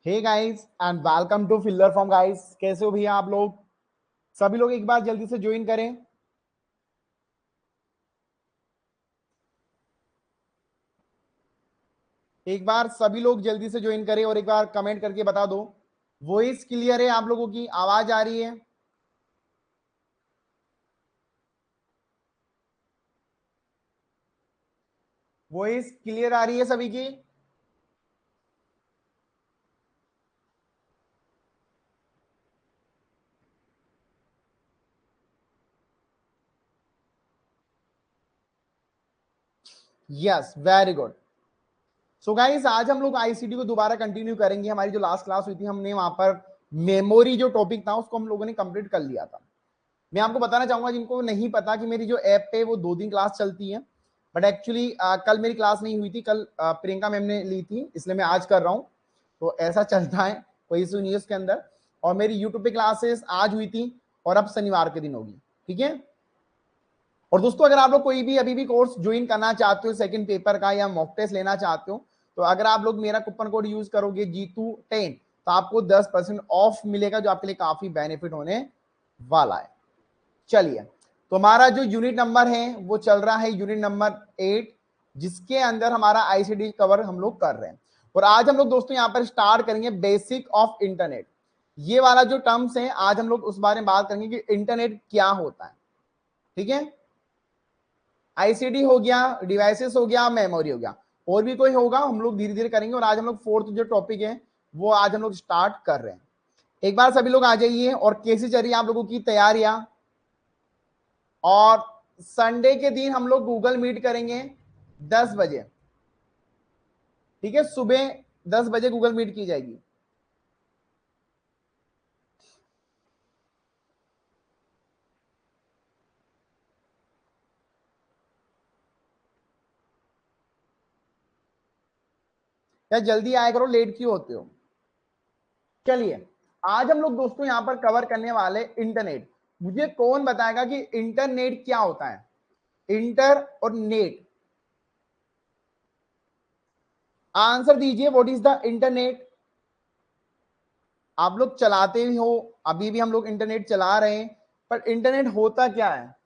Hey guys and welcome to filler form guys. कैसे हो भैया आप लोग? सभी लोग एक बार जल्दी से ज्वाइन करें। एक बार सभी लोग जल्दी से ज्वाइन करें और एक बार कमेंट करके बता दो वॉइस क्लियर है, आप लोगों की आवाज आ रही है? वॉइस क्लियर आ रही है सभी की? Yes, very good. So guys, आज हम लोग आईसीटी को दोबारा कंटिन्यू करेंगे। हमारी जो लास्ट क्लास हुई थी, हमने वहां पर मेमोरी जो टॉपिक था उसको हम लोगों ने कंप्लीट कर लिया था। मैं आपको बताना चाहूंगा, जिनको नहीं पता, कि मेरी जो ऐप पे वो 2 दिन क्लास चलती है, बट एक्चुअली कल मेरी क्लास नहीं हुई थी। कल प्रियंका मैम ने ली थी, इसलिए मैं आज कर रहा हूँ। तो ऐसा चलता है, कोई इशू नहीं है उसके अंदर। और मेरी यूट्यूब पे क्लासेस आज हुई थी और अब शनिवार के दिन होगी, ठीक है। और दोस्तों, अगर आप लोग कोई भी अभी भी कोर्स ज्वाइन करना चाहते हो, सेकंड पेपर का या मॉक टेस्ट लेना चाहते हो, तो अगर आप लोग मेरा कूपन कोड यूज करोगे G210, तो आपको 10% ऑफ मिलेगा, जो आपके लिए काफी बेनिफिट होने वाला है। चलिए, तो हमारा जो यूनिट नंबर है वो चल रहा है यूनिट नंबर 8, जिसके अंदर हमारा आईसीटी कवर हम लोग कर रहे हैं। और आज हम लोग दोस्तों यहां पर स्टार्ट करेंगे बेसिक ऑफ इंटरनेट। ये वाला जो टर्म्स है, आज हम लोग उस बारे में बात करेंगे कि इंटरनेट क्या होता है, ठीक है। आईसीटी हो गया, डिवाइसेस हो गया, मेमोरी हो गया, और भी कोई होगा हम लोग धीरे धीरे करेंगे। और आज हम लोग फोर्थ जो टॉपिक है वो आज हम लोग स्टार्ट कर रहे हैं। एक बार सभी लोग आ जाइए। और कैसी चल रही है आप लोगों की तैयारियां? और संडे के दिन हम लोग गूगल मीट करेंगे 10 बजे, ठीक है। सुबह 10 बजे गूगल मीट की जाएगी। या जल्दी आया करो, लेट क्यों होते हो? चलिए, आज हम लोग दोस्तों यहां पर कवर करने वाले इंटरनेट। मुझे कौन बताएगा कि इंटरनेट क्या होता है? इंटर और नेट, आंसर दीजिए। What is the internet? आप लोग चलाते ही हो, अभी भी हम लोग इंटरनेट चला रहे हैं, पर इंटरनेट होता क्या है?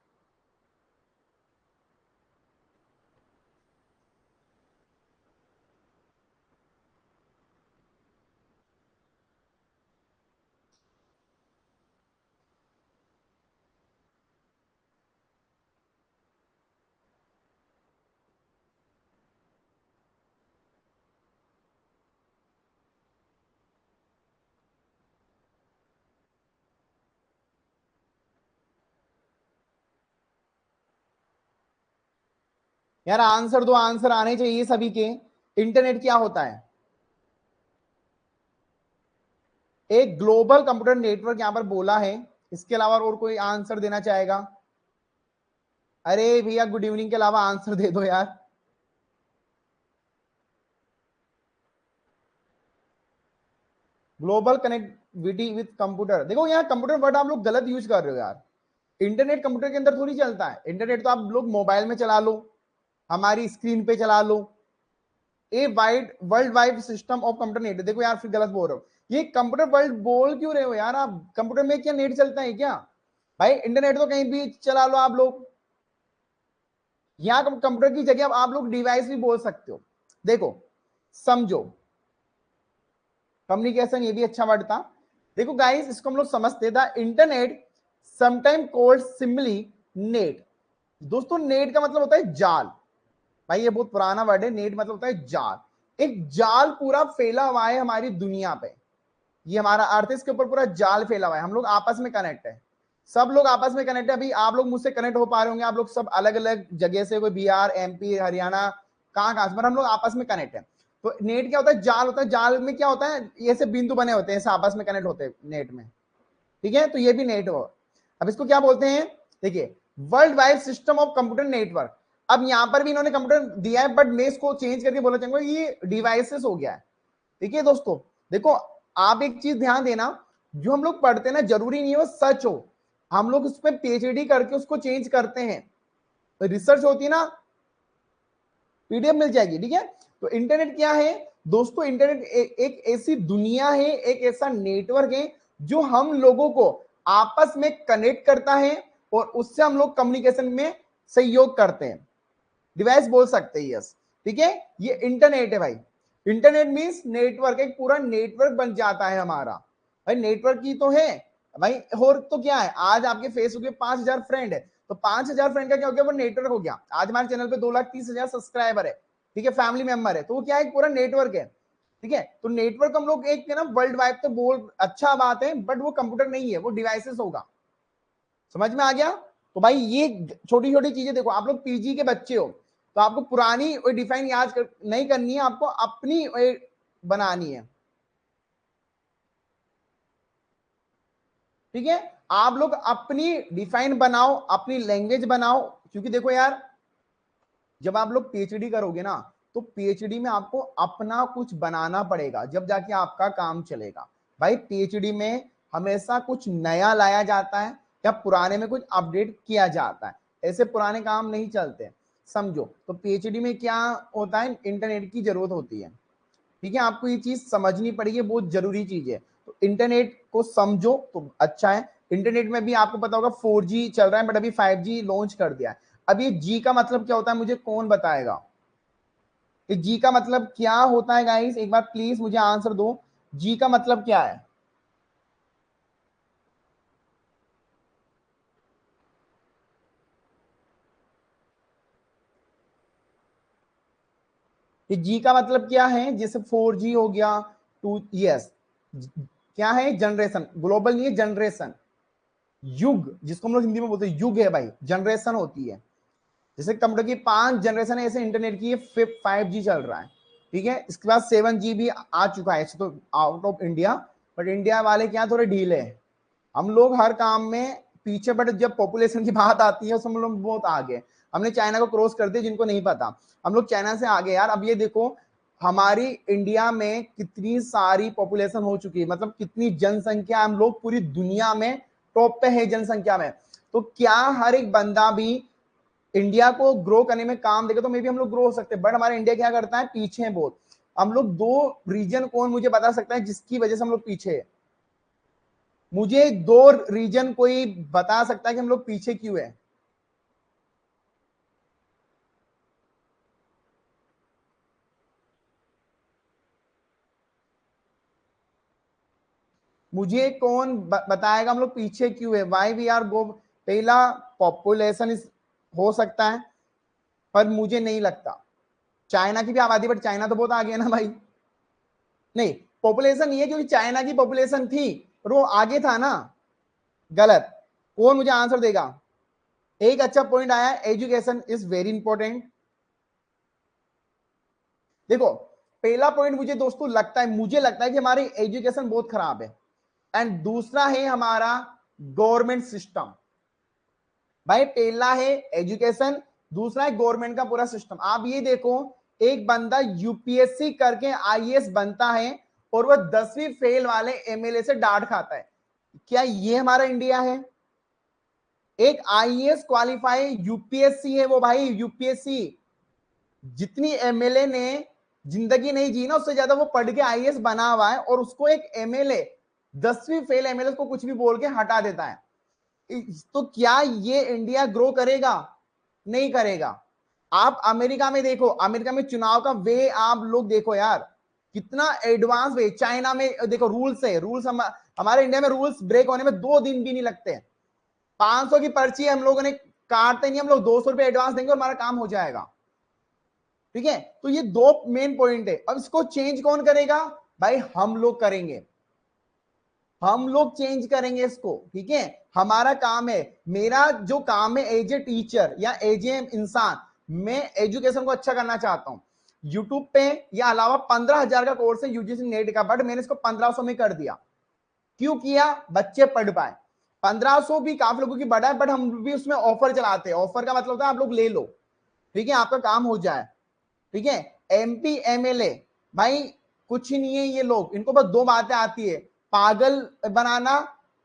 यार आंसर दो, आंसर आने चाहिए सभी के। इंटरनेट क्या होता है? एक ग्लोबल कंप्यूटर नेटवर्क यहां पर बोला है। इसके अलावा और कोई आंसर देना चाहेगा? अरे भैया, गुड इवनिंग के अलावा आंसर दे दो यार। Global connectivity with computer. देखो, यहाँ कंप्यूटर वर्ड आप लोग गलत यूज कर रहे हो यार। इंटरनेट कंप्यूटर के अंदर थोड़ी चलता है। इंटरनेट तो आप लोग मोबाइल में चला लो, हमारी स्क्रीन पे चला लो। A wide world wide system of computer net. देखो यार, फिर गलत बोल रहे हो। ये कंप्यूटर वर्ल्ड बोल क्यों रहे हो यार आप? कंप्यूटर में क्या नेट चलता है क्या? भाई इंटरनेट तो कहीं भी चला लो आप लोग। यहाँ कंप्यूटर की जगह अब आप लोग डिवाइस भी बोल सकते हो। देखो, समझो, कम्युनिकेशन ये भी अच्छा वर्ड था। देखो गाइस, इसको हम लोग समझते था। Internet sometime called simply net. दोस्तों, नेट का मतलब होता है जाल। भाई ये बहुत पुराना वर्ड है। नेट मतलब होता है जाल। एक जाल पूरा फैला हुआ है हमारी दुनिया पे। ये हमारा अर्थ, इसके ऊपर पूरा जाल फैला हुआ है। हम लोग आपस में कनेक्ट है, सब लोग आपस में कनेक्ट है। अभी आप लोग मुझसे कनेक्ट हो पा रहे होंगे, आप लोग सब अलग अलग जगह से, कोई बिहार, एमपी, हरियाणा, कहाँ से, पर हम लोग आपस में कनेक्ट है। तो नेट क्या होता है? जाल होता है। जाल में क्या होता है? ये से बिंदु बने होते हैं, ऐसे आपस में कनेक्ट होते हैं नेट में, ठीक है। तो ये भी नेट हो। अब इसको क्या बोलते हैं? देखिए, world wide system of computer network. अब यहां पर भी इन्होंने कंप्यूटर दिया है, बट मैं इसको चेंज करके बोलना चाहूंगा, ये डिवाइसेस हो गया है, ठीक है दोस्तों। देखो, आप एक चीज ध्यान देना, जो हम लोग पढ़ते हैं ना, जरूरी नहीं है वो सच हो। हम लोग उस पर पीएचडी करके उसको चेंज करते हैं। रिसर्च होती है ना, पीडीएफ मिल जाएगी, ठीक है। तो इंटरनेट क्या है? दोस्तों इंटरनेट एक ऐसी दुनिया है, एक ऐसा नेटवर्क है जो हम लोगों को आपस में कनेक्ट करता है और उससे हम लोग कम्युनिकेशन में सहयोग करते हैं, डिवाइस बोल सकते हैं। यस, ठीक है, ये इंटरनेट है भाई। इंटरनेट मींस नेटवर्क, एक पूरा नेटवर्क बन जाता है हमारा भाई। नेटवर्क की तो है भाई। और तो क्या है, आज आपके फेसबुक पे 5,000 फ्रेंड है, तो 5,000 फ्रेंड का क्या हो गया, वो नेटवर्क हो गया। आज हमारे चैनल पे 2,30,000 सब्सक्राइबर है, ठीक है, फैमिली मेंबर है, तो वो क्या है, एक पूरा नेटवर्क है, ठीक है। तो नेटवर्क हम लोग एक ना वर्ल्ड वाइड तो बोल अच्छा बात है, बट वो कंप्यूटर नहीं है, वो डिवाइसेस होगा। समझ में आ गया? तो भाई ये छोटी छोटी चीजें देखो, आप लोग पीजी के बच्चे हो तो आपको पुरानी डिफाइन नहीं करनी है, आपको अपनी बनानी है, ठीक है। आप लोग अपनी डिफाइन बनाओ, अपनी लैंग्वेज बनाओ, क्योंकि देखो यार, जब आप लोग पीएचडी करोगे ना, तो पीएचडी में आपको अपना कुछ बनाना पड़ेगा, जब जाके आपका काम चलेगा। भाई पीएचडी में हमेशा कुछ नया लाया जाता है या पुराने में कुछ अपडेट किया जाता है, ऐसे पुराने काम नहीं चलते, समझो। तो पीएचडी में क्या होता है, इंटरनेट की जरूरत होती है, ठीक है। आपको ये चीज समझनी पड़ेगी, बहुत जरूरी चीज है। तो इंटरनेट को समझो तो अच्छा है। इंटरनेट में भी आपको पता होगा 4G चल रहा है, बट अभी 5G लॉन्च कर दिया है। अब ये जी का मतलब क्या होता है, मुझे कौन बताएगा? कि जी का मतलब क्या होता है गाइस, एक बार प्लीज मुझे आंसर दो, जी का मतलब क्या है? कि जी का मतलब क्या है, जैसे 4G हो गया, 2 क्या है, जनरेशन, ग्लोबल नहीं है, जनरेशन, युग जिसको हम लोग हिंदी में बोलते हैं, युग है भाई, जनरेशन होती है। जैसे कंप्यूटर की 5 जनरेशन है, ऐसे इंटरनेट की 5G चल रहा है, ठीक है। इसके बाद 7G भी आ चुका है, ऐसे तो out of India, but India वाले क्या थोड़े ढीले हैं, हम लोग हर काम में पीछे, बट जब पॉपुलेशन की बात आती है उसमें हम लोग बहुत आगे। हमने चाइना को क्रॉस कर दिया, जिनको नहीं पता, हम लोग चाइना से आगे यार। अब ये देखो, हमारी इंडिया में कितनी सारी पॉपुलेशन हो चुकी है, मतलब कितनी जनसंख्या, हम लोग पूरी दुनिया में टॉप पे है जनसंख्या में। तो क्या हर एक बंदा भी इंडिया को ग्रो करने में काम देगा तो मे भी हम लोग ग्रो हो सकते हैं, बट हमारा इंडिया क्या करता है, पीछे है बहुत। हम लोग दो रीजन कौन मुझे बता सकता है जिसकी वजह से हम लोग पीछे है? मुझे दो रीजन कोई बता सकता है कि हम लोग पीछे क्यों है? मुझे कौन बताएगा हम लोग पीछे क्यों है, वाई वी आर गो? पहला, पॉपुलेशन हो सकता है, पर मुझे नहीं लगता। चाइना की भी आबादी, बट चाइना तो बहुत आगे है ना भाई। नहीं, पॉपुलेशन नहीं है, क्योंकि चाइना की पॉपुलेशन थी और वो आगे था ना। गलत। कौन मुझे आंसर देगा? एक अच्छा पॉइंट आया, एजुकेशन इज वेरी इंपॉर्टेंट। देखो, पहला पॉइंट मुझे दोस्तों लगता है, मुझे लगता है कि हमारी एजुकेशन बहुत खराब है। एंड दूसरा है हमारा गवर्नमेंट सिस्टम। भाई पहला है एजुकेशन, दूसरा है गवर्नमेंट का पूरा सिस्टम। आप ये देखो, एक बंदा यूपीएससी करके आईएएस बनता है और वह 10वीं फेल वाले एमएलए से डांट खाता है। क्या ये हमारा इंडिया है? एक आईएएस क्वालिफाई यूपीएससी है वो भाई, यूपीएससी। जितनी एमएलए ने जिंदगी नहीं जी ना, उससे ज्यादा वो पढ़ के आईएएस बना हुआ है, और उसको एक एमएलए 10वीं फेल एमएलए को कुछ भी बोल के हटा देता है। तो क्या ये इंडिया ग्रो करेगा? नहीं करेगा। आप अमेरिका में देखो, अमेरिका में चुनाव का वे आप लोग देखो यार, कितना एडवांस वे। चाइना में देखो, रूल्स है, रूल्स हमारे इंडिया में रूल्स ब्रेक होने में 2 दिन भी नहीं लगते। 500 की पर्ची हम लोगों ने काटते नहीं, हम लोग 200 रुपए एडवांस देंगे और हमारा काम हो जाएगा, ठीक है। तो ये दो मेन पॉइंट है। अब इसको चेंज कौन करेगा? भाई हम लोग करेंगे, हम लोग चेंज करेंगे इसको, ठीक है। हमारा काम है, मेरा जो काम है एज ए टीचर या एज ए इंसान, मैं एजुकेशन को अच्छा करना चाहता हूं। यूट्यूब पे या अलावा 15,000 का कोर्स है यूजीसी नेट का, बट मैंने इसको 1500 में कर दिया। क्यों किया? बच्चे पढ़ पाए। 1500 भी काफी लोगों की बढ़ा है, बट हम भी उसमें ऑफर चलाते हैं। ऑफर का मतलब होता है आप लोग ले लो, ठीक है, आपका काम हो जाए, ठीक है। एमपी एमएलए भाई कुछ ही नहीं है ये लोग, इनको बस दो बातें आती है, पागल बनाना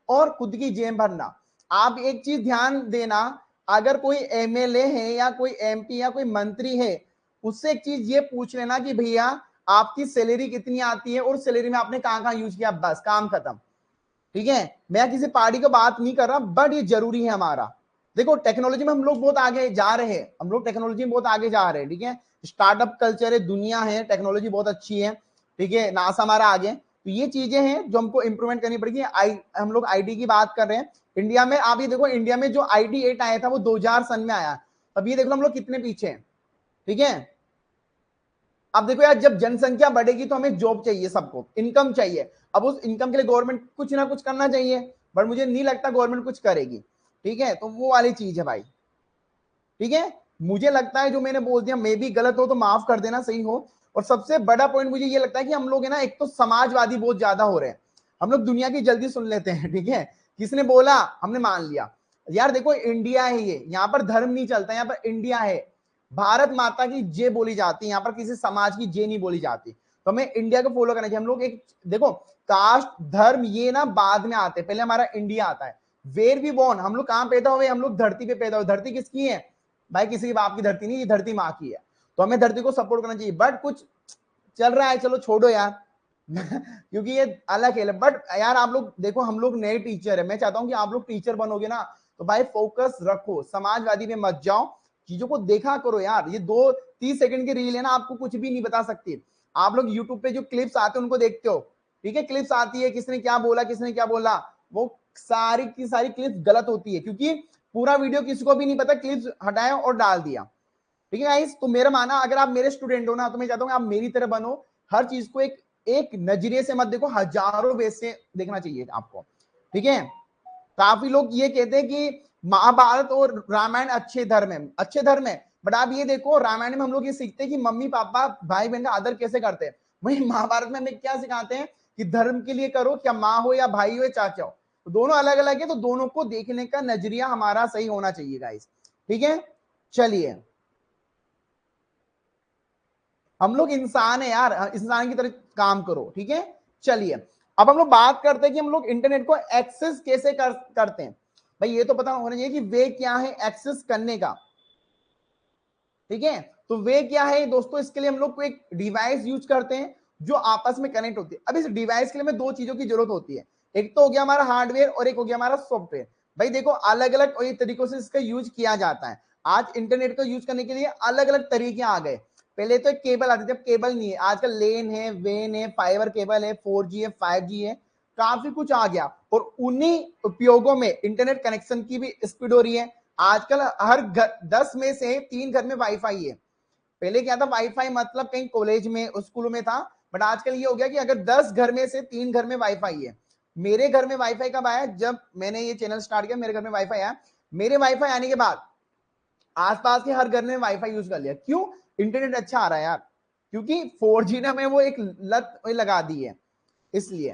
और खुद की जेब भरना। आप एक चीज ध्यान देना, अगर कोई एमएलए है या कोई एमपी या कोई मंत्री है, उससे एक चीज ये पूछ लेना कि भैया आपकी सैलरी कितनी आती है और सैलरी में आपने कहां कहां यूज किया, बस काम खत्म। ठीक है, मैं किसी पार्टी की बात नहीं कर रहा, बट ये जरूरी है हमारा। देखो टेक्नोलॉजी में हम लोग बहुत आगे जा रहे हैं, हम लोग टेक्नोलॉजी में बहुत आगे जा रहे हैं। ठीक है, स्टार्टअप कल्चर है, दुनिया है, टेक्नोलॉजी बहुत अच्छी है। ठीक है, नासा हमारा आगे, तो ये चीजें हैं जो हमको इंप्रूवमेंट करनी पड़ेगी। हम लोग आईटी की बात कर रहे हैं इंडिया में। आप ये देखो, इंडिया में जो आईटी 8 आया था वो 2000 सन में आया, अब ये देखो हम लोग कितने पीछे हैं। ठीक है, अब देखो यार, जब जनसंख्या बढ़ेगी तो हमें जॉब चाहिए, सबको इनकम चाहिए। अब उस इनकम के लिए गवर्नमेंट कुछ ना कुछ करना चाहिए, बट मुझे नहीं लगता गवर्नमेंट कुछ करेगी। ठीक है, तो वो वाली चीज है भाई। ठीक है, मुझे लगता है जो मैंने बोल दिया, मे भी गलत हो तो माफ कर देना, सही हो। और सबसे बड़ा पॉइंट मुझे ये लगता है कि हम लोग है ना, एक तो समाजवादी बहुत ज्यादा हो रहे हैं, हम लोग दुनिया की जल्दी सुन लेते हैं। ठीक है, किसने बोला हमने मान लिया। यार देखो, इंडिया है ये, यहाँ पर धर्म नहीं चलता, यहाँ पर इंडिया है, भारत माता की जय बोली जाती है, यहाँ पर किसी समाज की जय नहीं बोली जाती। तो हमें इंडिया को फॉलो करना चाहिए। हम लोग एक देखो, कास्ट धर्म ये ना बाद में आते हैं, पहले हमारा इंडिया आता है। वेर बी बोर्न, हम लोग कहां पैदा हुए, हम लोग धरती पे पैदा हुए। धरती किसकी है भाई, किसी के बाप की धरती नहीं, ये धरती माँ की है। तो हमें धरती को सपोर्ट करना चाहिए, बट कुछ चल रहा है, चलो छोड़ो यार क्योंकि ये अलग खेल है। बट यार आप लोग देखो, हम लोग नए टीचर है, मैं चाहता हूं कि आप लोग टीचर बनोगे ना, तो भाई फोकस रखो, समाजवादी में मत जाओ, चीजों को देखा करो यार। ये 2-30 सेकंड की रील है ना, आपको कुछ भी नहीं बता सकती। आप लोग यूट्यूब पे जो क्लिप्स आते हैं उनको देखते हो, ठीक है, क्लिप्स आती है, किसने क्या बोला, किसने क्या बोला, वो सारी की सारी क्लिप्स गलत होती है, क्योंकि पूरा वीडियो किसी को भी नहीं पता, क्लिप्स हटाया और डाल दिया। ठीक है गाइस, तो मेरा माना, अगर आप मेरे स्टूडेंट हो ना, तो मैं चाहता हूँ आप मेरी तरह बनो, हर चीज को एक एक नजरिए से मत देखो, हजारों वे से देखना चाहिए आपको। ठीक है, काफी लोग ये कहते हैं कि महाभारत और रामायण अच्छे धर्म है, अच्छे धर्म है, बट आप ये देखो, रामायण में हम लोग ये सीखते हैं कि मम्मी पापा भाई बहन का आदर कैसे करते हैं। वही महाभारत में हमें क्या सिखाते हैं कि धर्म के लिए करो, क्या माँ हो या भाई हो या चाचा हो, तो दोनों अलग अलग है, तो दोनों को देखने का नजरिया हमारा सही होना चाहिए गाइस। ठीक है, चलिए, हम लोग इंसान है यार, इंसान की तरह काम करो। ठीक है, चलिए, अब हम लोग बात करते हैं कि हम लोग इंटरनेट को एक्सेस कैसे करते हैं। भाई ये तो पता होना चाहिए कि वे क्या है एक्सेस करने का। ठीक है, तो वे क्या है दोस्तों, इसके लिए हम लोग को एक डिवाइस यूज करते हैं जो आपस में कनेक्ट होती है। अब इस डिवाइस के लिए हमें दो चीजों की जरूरत होती है, एक तो हो गया हमारा हार्डवेयर और एक हो गया हमारा सॉफ्टवेयर। भाई देखो, अलग अलग तरीकों से इसका यूज किया जाता है। आज इंटरनेट को यूज करने के लिए अलग अलग तरीके आ गए। पहले तो एक केबल आती थी, अब केबल नहीं है, आजकल लेन है, वेन है, फाइबर केबल है, 4G है, 5G है, काफी कुछ आ गया। और उन्हीं उपयोगों में इंटरनेट कनेक्शन की भी स्पीड हो रही है। आजकल हर घर 10 में से 3 घर में वाईफाई है। पहले क्या था, वाईफाई मतलब कहीं कॉलेज में स्कूलों में था, बट आजकल ये हो गया कि अगर 10 घर में से 3 घर में वाईफाई है। मेरे घर में वाईफाई कब आया, जब मैंने ये चैनल स्टार्ट किया, मेरे घर में वाईफाई आया। मेरे वाईफाई आने के बाद आसपास के हर घर ने वाईफाई यूज कर लिया। क्यों, इंटरनेट अच्छा आ रहा है यार, क्योंकि 4G ने हमें वो एक लत लगा दी है, इसलिए।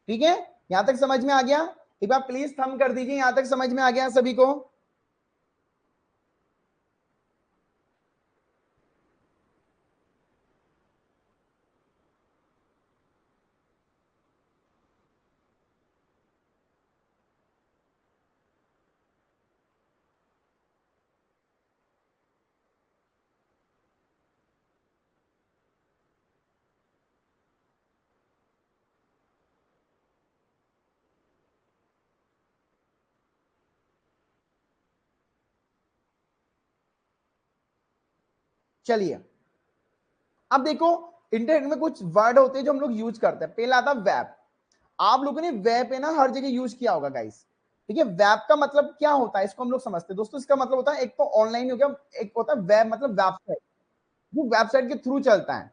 ठीक है, यहां तक समझ में आ गया, एक बार प्लीज थंब कर दीजिए, यहां तक समझ में आ गया सभी को। चलिए, अब देखो, इंटरनेट में कुछ वर्ड होते हैं जो हम लोग यूज करते हैं। पहला आता वेब। आप लोगों ने वेब है ना हर जगह यूज किया होगा गाइस। ठीक है, वेब का मतलब क्या होता है, इसको हम लोग समझते हैं दोस्तों। इसका मतलब होता है, एक तो ऑनलाइन हो गया, एक होता है वेब मतलब वेबसाइट, वो वेबसाइट के थ्रू चलता है।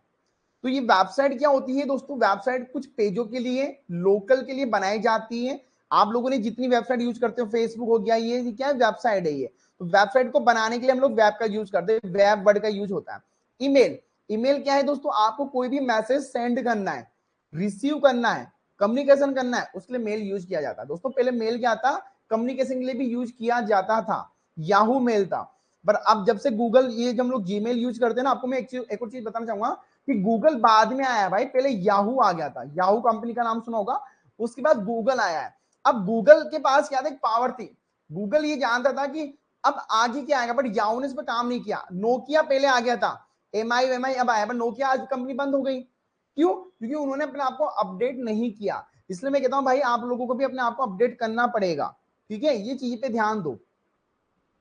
तो ये वेबसाइट क्या होती है दोस्तों, वेबसाइट कुछ पेजों के लिए, लोकल के लिए बनाई जाती है। आप लोगों ने जितनी वेबसाइट यूज करते हो, फेसबुक हो गया, ये क्या है, वेबसाइट है ये। तो वेबसाइट को बनाने के लिए हम लोग वेब का यूज करते हैं, वेब वर्ड का यूज होता है। ईमेल, ईमेल क्या है दोस्तों, आपको कोई भी मैसेज सेंड करना है, रिसीव करना है, कम्युनिकेशन करना है, उसके लिए मेल यूज किया जाता है दोस्तों। पहले मेल क्या था, कम्युनिकेशन के लिए भी यूज किया जाता था, याहू मेल था। पर अब जब से गूगल, ये जब हम लोग जीमेल यूज करते हैं ना, आपको मैं एक और चीज बताना चाहूंगा कि गूगल बाद में आया भाई, पहले याहू आ गया था, याहू कंपनी का नाम सुना होगा, उसके बाद गूगल आया है। अब गूगल के पास क्या था, एक पावर थी, गूगल ये जानता था कि अब आगे क्या आएगा, बट याहू ने इस पर काम नहीं किया। नोकिया पहले आ गया था, एम आई अब आया, बट नोकिया आज कंपनी बंद हो गई। क्यों? क्योंकि उन्होंने अपने आप को अपडेट नहीं किया। इसलिए मैं कहता हूं भाई आप लोगों को भी अपने आप को अपडेट करना पड़ेगा, ठीक है, ये चीज पे ध्यान दो,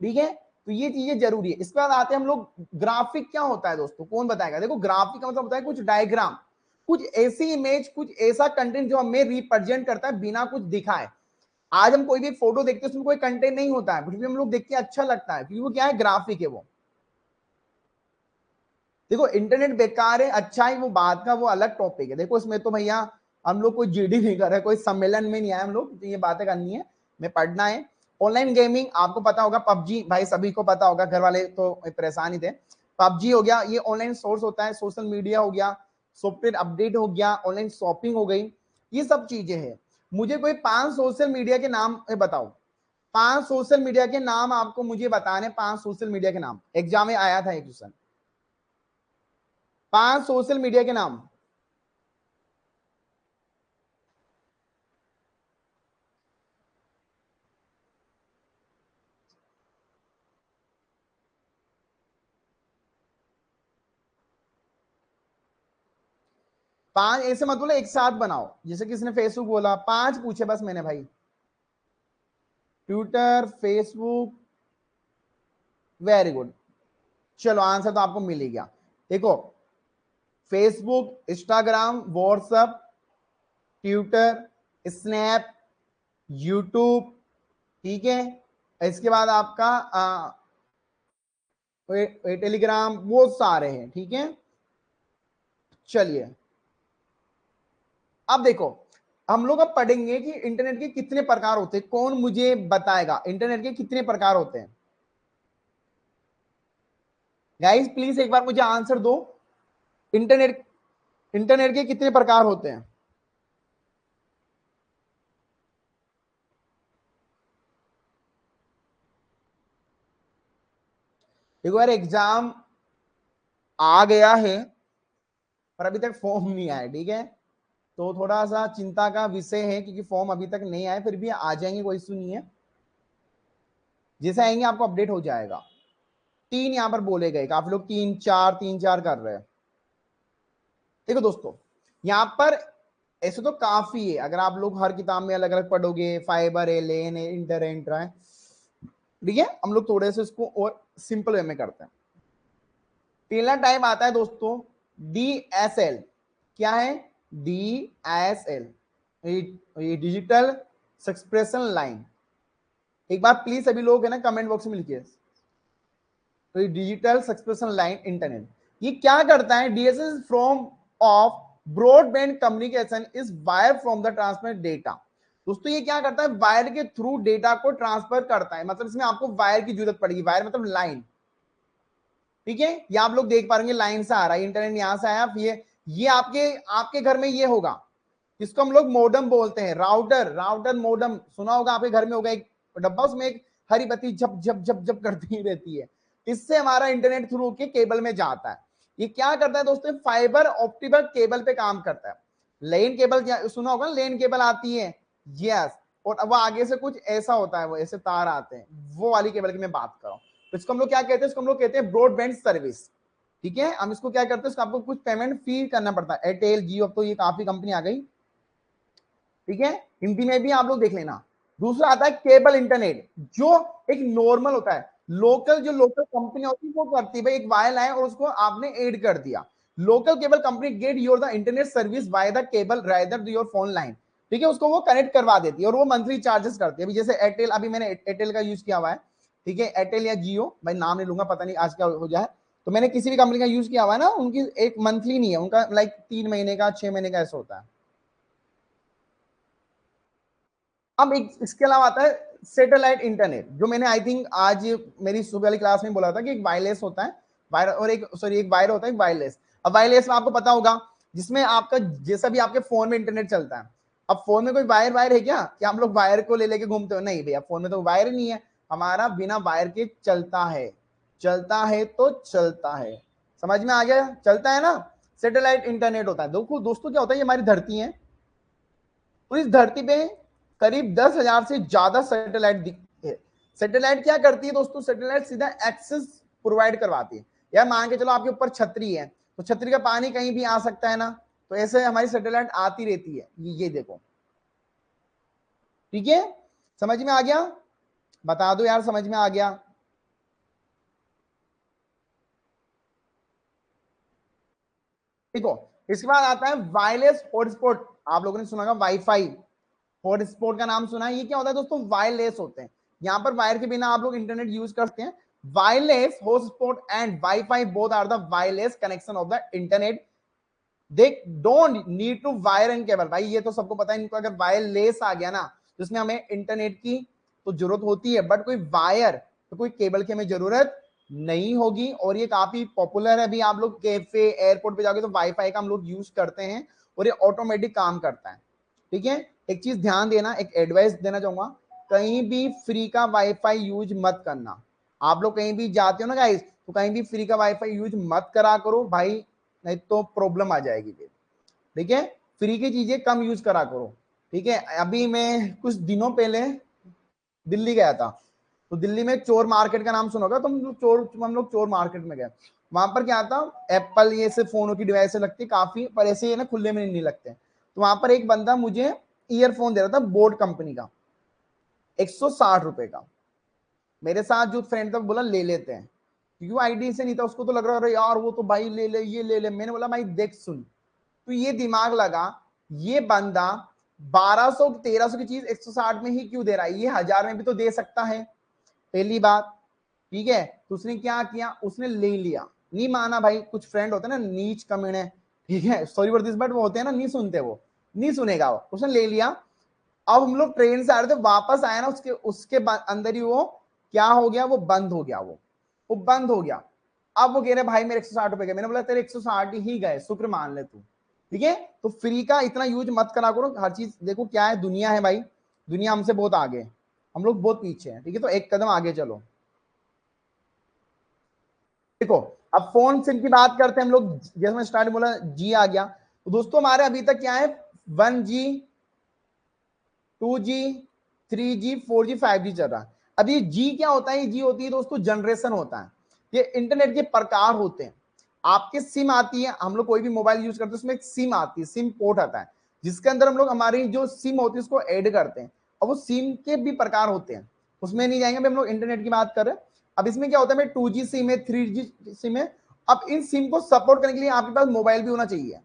ठीक है। तो ये चीजें जरूरी है। इसके बाद आते हैं हम लोग ग्राफिक। क्या होता है दोस्तों, कौन बताएगा? देखो ग्राफिक का मतलब होता है कुछ डायग्राम, कुछ ऐसी इमेज, कुछ ऐसा कंटेंट जो हमें रिप्रेजेंट करता है बिना कुछ दिखाए। आज हम कोई भी फोटो देखते हैं उसमें कोई कंटेंट नहीं होता है, फिर भी हम लोग देख के अच्छा लगता है, क्योंकि वो क्या है, ग्राफिक है वो। देखो इंटरनेट बेकार है अच्छा है वो बात का, वो अलग टॉपिक है। देखो इसमें तो भैया हम लोग कोई जीडी नहीं कर रहे, कोई सम्मेलन में नहीं आए हम लोग, तो ये बातें करनी है, मैं पढ़ना है। ऑनलाइन गेमिंग आपको पता होगा, पबजी भाई सभी को पता होगा, घर वाले तो परेशान ही थे। पबजी हो गया, ये ऑनलाइन सोर्स होता है, सोशल मीडिया हो गया, सॉफ्टवेयर अपडेट हो गया, ऑनलाइन शॉपिंग हो गई, ये सब चीजें हैं। मुझे कोई 5 सोशल मीडिया के नाम बताओ, 5 सोशल मीडिया के नाम आपको मुझे बताने, 5 सोशल मीडिया के नाम, एग्जाम में आया था एक क्वेश्चन। 5 सोशल मीडिया के नाम। पांच ऐसे मत बोलो एक साथ बनाओ, जैसे किसने फेसबुक बोला, 5 पूछे बस मैंने भाई। ट्विटर, फेसबुक, वेरी गुड, चलो आंसर तो आपको मिल ही गया। देखो Facebook, Instagram, WhatsApp, Twitter, snap, YouTube, ठीक है, इसके बाद आपका टेलीग्राम, वो सारे हैं, ठीक है। चलिए अब देखो हम लोग अब पढ़ेंगे कि इंटरनेट के कितने प्रकार होते हैं। कौन मुझे बताएगा इंटरनेट के कितने प्रकार होते हैं? गाइस प्लीज एक बार मुझे आंसर दो, इंटरनेट इंटरनेट के कितने प्रकार होते हैं? देखो यार एग्जाम आ गया है पर अभी तक फॉर्म नहीं आया, ठीक है, तो थोड़ा सा चिंता का विषय है क्योंकि फॉर्म अभी तक नहीं आए, फिर भी आ जाएंगे, कोई इशू नहीं है, जैसे आएंगे आपको अपडेट हो जाएगा। 3 यहां पर बोले गए, काफी लोग 3 4 कर रहे हैं। देखो दोस्तों यहां पर ऐसे तो काफी है, अगर आप लोग हर किताब में अलग अलग पढ़ोगे, फाइबर है, लेन है, इंटर है, इंट्रा है, ठीक है, हम लोग थोड़े से इसको और सिंपल वे में करते हैं। पहला टाइप आता है दोस्तों DSL। क्या है? DSL, ये डिजिटल सक्सेशन लाइन। एक बार प्लीज सभी लोग है ना कमेंट बॉक्स में लिखिए, तो ये डिजिटल सक्सेशन लाइन इंटरनेट ये क्या करता है? DSL from of broadband communication is wire from the transfer data. दोस्तों ये क्या करता है? वायर के थ्रू डेटा को ट्रांसफर करता है, मतलब इसमें आपको वायर की जरूरत पड़ेगी, वायर मतलब लाइन, ठीक है। ये आप लोग देख पा रहे लाइन से आ रहा है इंटरनेट, यहां से आया, ये आपके आपके घर में ये होगा, इसको हम लोग मोडम बोलते हैं, राउटर, राउटर मोडम सुना होगा, आपके घर में होगा एक डब्बा, उसमें एक हरी बत्ती झप झप झप झप करती ही रहती है, इससे हमारा इंटरनेट थ्रू के केबल में जाता है। ये क्या करता है दोस्तों? फाइबर ऑप्टिकल केबल पे काम करता है। लेन केबल सुना होगा, लेन केबल आती है, यस, और वो आगे से कुछ ऐसा होता है, वो ऐसे तार आते हैं, वो वाली केबल की मैं बात कर रहा हूं। तो इसको हम लोग क्या कहते हैं? इसको हम लोग कहते हैं ब्रॉडबैंड सर्विस, ठीक है। हम इसको क्या करते हैं? इसको आपको कुछ पेमेंट फी करना पड़ता है, एयरटेल, जियो, अब तो ये काफी कंपनी आ गई, ठीक है, हिंदी में भी आप लोग देख लेना। दूसरा आता है केबल इंटरनेट, जो एक नॉर्मल होता है, लोकल, जो लोकल कंपनी होती है वो करती है, भाई एक वायर लाए और उसको आपने ऐड कर दिया। Local cable company get your the internet service by the cable rather your phone line, ठीक है, उसको वो कनेक्ट करवा देती है और वो मंथली चार्जेस करती है। अभी जैसे एयरटेल, अभी मैंने एयरटेल का यूज किया हुआ है, ठीक है, एयरटेल या जियो, भाई नाम नहीं लूंगा, पता नहीं आज क्या हो जाए, तो मैंने किसी भी कंपनी का यूज किया हुआ है ना, उनकी एक मंथली नहीं है, उनका लाइक 3 महीने का, 6 महीने का ऐसा होता है। अब एक इसके अलावा आता है सैटेलाइट इंटरनेट, जो मैंने आई थिंक आज मेरी सुबह वाली क्लास में बोला था कि एक वायरलेस होता है, वायर, और एक सॉरी एक वायर होता है, एक वायरलेस। अब वायरलेस में आपको पता होगा जिसमें आपका जैसा भी आपके फोन में इंटरनेट चलता है। अब फोन में कोई वायर वायर है क्या कि हम लोग वायर को ले लेके घूमते हो? नहीं भैया, फोन में तो वायर ही नहीं है, हमारा बिना वायर के चलता है, चलता है तो चलता है, समझ में आ गया? चलता है ना, सैटेलाइट इंटरनेट होता है। देखो दोस्तों क्या होता है, ये हमारी धरती है, तो इस धरती पे करीब 10,000 से ज्यादा सैटेलाइट दिखते हैं। सैटेलाइट क्या करती है दोस्तों? सैटेलाइट सीधा एक्सेस प्रोवाइड करवाती है। यार मान के चलो आपके ऊपर छतरी है, तो छतरी का पानी कहीं भी आ सकता है ना, तो ऐसे हमारी सैटेलाइट आती रहती है, ये देखो, ठीक है, समझ में आ गया? बता दो यार, समझ में आ गया? देखो, इसके बाद आता है वायरलेस हॉटस्पॉट। आप लोगों ने सुना होगा वाईफाई हॉटस्पॉट का नाम सुना है। ये क्या होता है दोस्तों? वायरलेस होते हैं, यहां पर वायर के बिना आप लोग इंटरनेट यूज करते हैं। Wireless hotspot and wifi both are the wireless connection of the internet. They don't need to wire and cable. भाई ये तो सबको पता है, इनको अगर वायरलेस आ गया ना, तो इसमें हमें इंटरनेट की तो जरूरत होती है, बट कोई वायर तो कोई केबल की हमें जरूरत नहीं होगी। और ये काफी पॉपुलर है। अभी आप लोग कैफे एयरपोर्ट पे जाओगे तो वाईफाई का हम लोग यूज करते हैं, और ये ऑटोमेटिक काम करता है, ठीक है। एक चीज ध्यान देना, एक एडवाइस देना चाहूंगा, कहीं भी फ्री का वाईफाई यूज मत करना। आप लोग कहीं भी जाते हो ना गाइस, तो कहीं भी फ्री का वाईफाई यूज मत करा करो भाई, नहीं तो प्रॉब्लम आ जाएगी फिर, ठीक है। फ्री की चीजें कम यूज करा करो, ठीक है। अभी मैं कुछ दिनों पहले दिल्ली गया था, तो दिल्ली में चोर मार्केट का नाम सुनोगा, तो हम लोग चोर मार्केट में गए। वहां पर क्या था, एप्पल ये से फोनों की डिवाइस लगती है काफी, पर ऐसे ना खुले में नहीं लगते। तो वहां पर एक बंदा मुझे ईयरफोन दे रहा था बोट कंपनी का, 160 रुपए का। मेरे साथ जो फ्रेंड था बोला ले लेते हैं, क्योंकि वो आईडी से नहीं था, उसको तो लग रहा है यार वो तो भाई ले ले, ये ले ले। मैंने बोला भाई देख सुन, तो ये दिमाग लगा, ये बंदा 1200 1300 की चीज 160 में ही क्यों दे रहा है, ये 1000 में भी तो दे सकता है, पहली बात, ठीक है। तो उसने क्या किया, उसने ले लिया, नहीं माना भाई। कुछ फ्रेंड होते हैं ना नीच कमीने, ठीक है, सॉरी फॉर दिस, बट वो होते हैं ना, नहीं सुनते, वो नहीं सुनेगा, वो उसने ले लिया। अब हम लोग ट्रेन से आ रहे थे, वापस आया ना, उसके उसके अंदर ही वो क्या हो गया, वो बंद हो गया, वो बंद हो गया। अब वो कह रहे भाई मेरे 160 रुपए गए। मैंने बोला तेरे 160 ही गए, शुक्र मान ले तू, ठीक है। तो फ्री का इतना यूज मत करा करो हर चीज। देखो क्या है, दुनिया है भाई, दुनिया हमसे बहुत आगे है, हम लोग बहुत पीछे हैं, ठीक है। तो एक कदम आगे चलो। देखो, अब फोन सिम की बात करते हैं हम लोग, जैसे मैं स्टार्ट बोला जी आ गया, तो दोस्तों हमारे अभी तक क्या है, 1G 2G 3G 4G 5G चल रहा है। अब ये जी क्या होता है, ये जी होती है दोस्तों जनरेशन होता है, ये इंटरनेट के प्रकार होते हैं। आपके सिम आती है, हम लोग कोई भी मोबाइल यूज करते हैं उसमें एक सिम आती है, सिम पोर्ट आता है, जिसके अंदर हम लोग हमारी जो सिम होती है उसको ऐड करते हैं। और वो सिम के भी प्रकार होते हैं, उसमें नहीं जाएंगे, हम लोग इंटरनेट की बात कर रहे हैं। अब इसमें क्या होता है, 2G सिम है, 3G सिम है। अब इन सिम को सपोर्ट करने के लिए आपके पास मोबाइल भी होना चाहिए।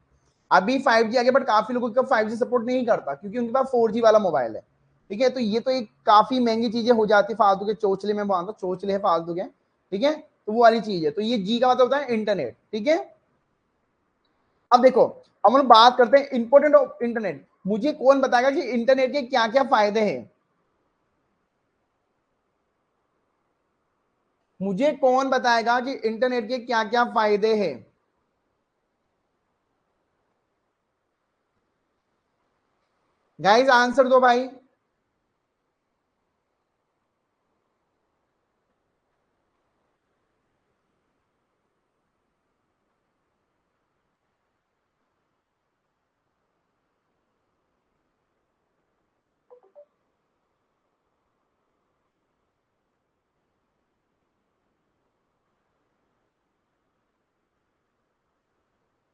अभी 5G आ गया, बट काफी लोगों का 5G सपोर्ट नहीं करता, क्योंकि उनके पास 4G वाला मोबाइल है, ठीक है। तो ये तो एक काफी महंगी चीजें हो जाती है, फालतू के चोचले में बांधो, चोचले है फालतू के, ठीक है। तो वो वाली चीज है। तो ये जी का मतलब होता है इंटरनेट, ठीक है। अब देखो, हम लोग बात करते हैं इंपोर्टेंट ऑफ इंटरनेट। मुझे कौन बताएगा कि इंटरनेट के क्या क्या फायदे हैं? मुझे कौन बताएगा कि इंटरनेट के क्या क्या फायदे हैं? गाइस आंसर दो भाई।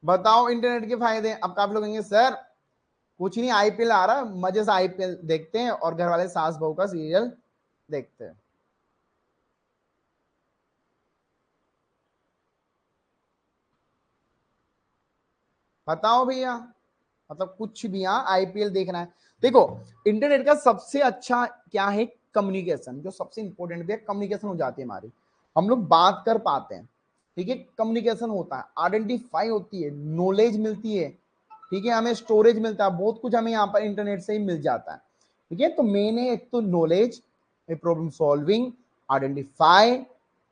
बताओ इंटरनेट के फायदे। अब काफी लोग कहेंगे सर कुछ नहीं, आईपीएल आ रहा है, मजे से आईपीएल देखते हैं और घर वाले सास बहू का सीरियल देखते हैं। बताओ भैया, मतलब कुछ भी, यहाँ आईपीएल देखना है। देखो, इंटरनेट का सबसे अच्छा क्या है, कम्युनिकेशन, जो सबसे इंपॉर्टेंट भी है, कम्युनिकेशन हो जाती है हमारी, हम लोग बात कर पाते हैं, ठीक है। कम्युनिकेशन होता है, आइडेंटिफाई होती है, नॉलेज मिलती है, ठीक है, हमें स्टोरेज मिलता है, बहुत कुछ हमें यहाँ पर इंटरनेट से ही मिल जाता है, ठीक है। तो मेन है एक तो नॉलेज, प्रॉब्लम सॉल्विंग, आइडेंटिफाई,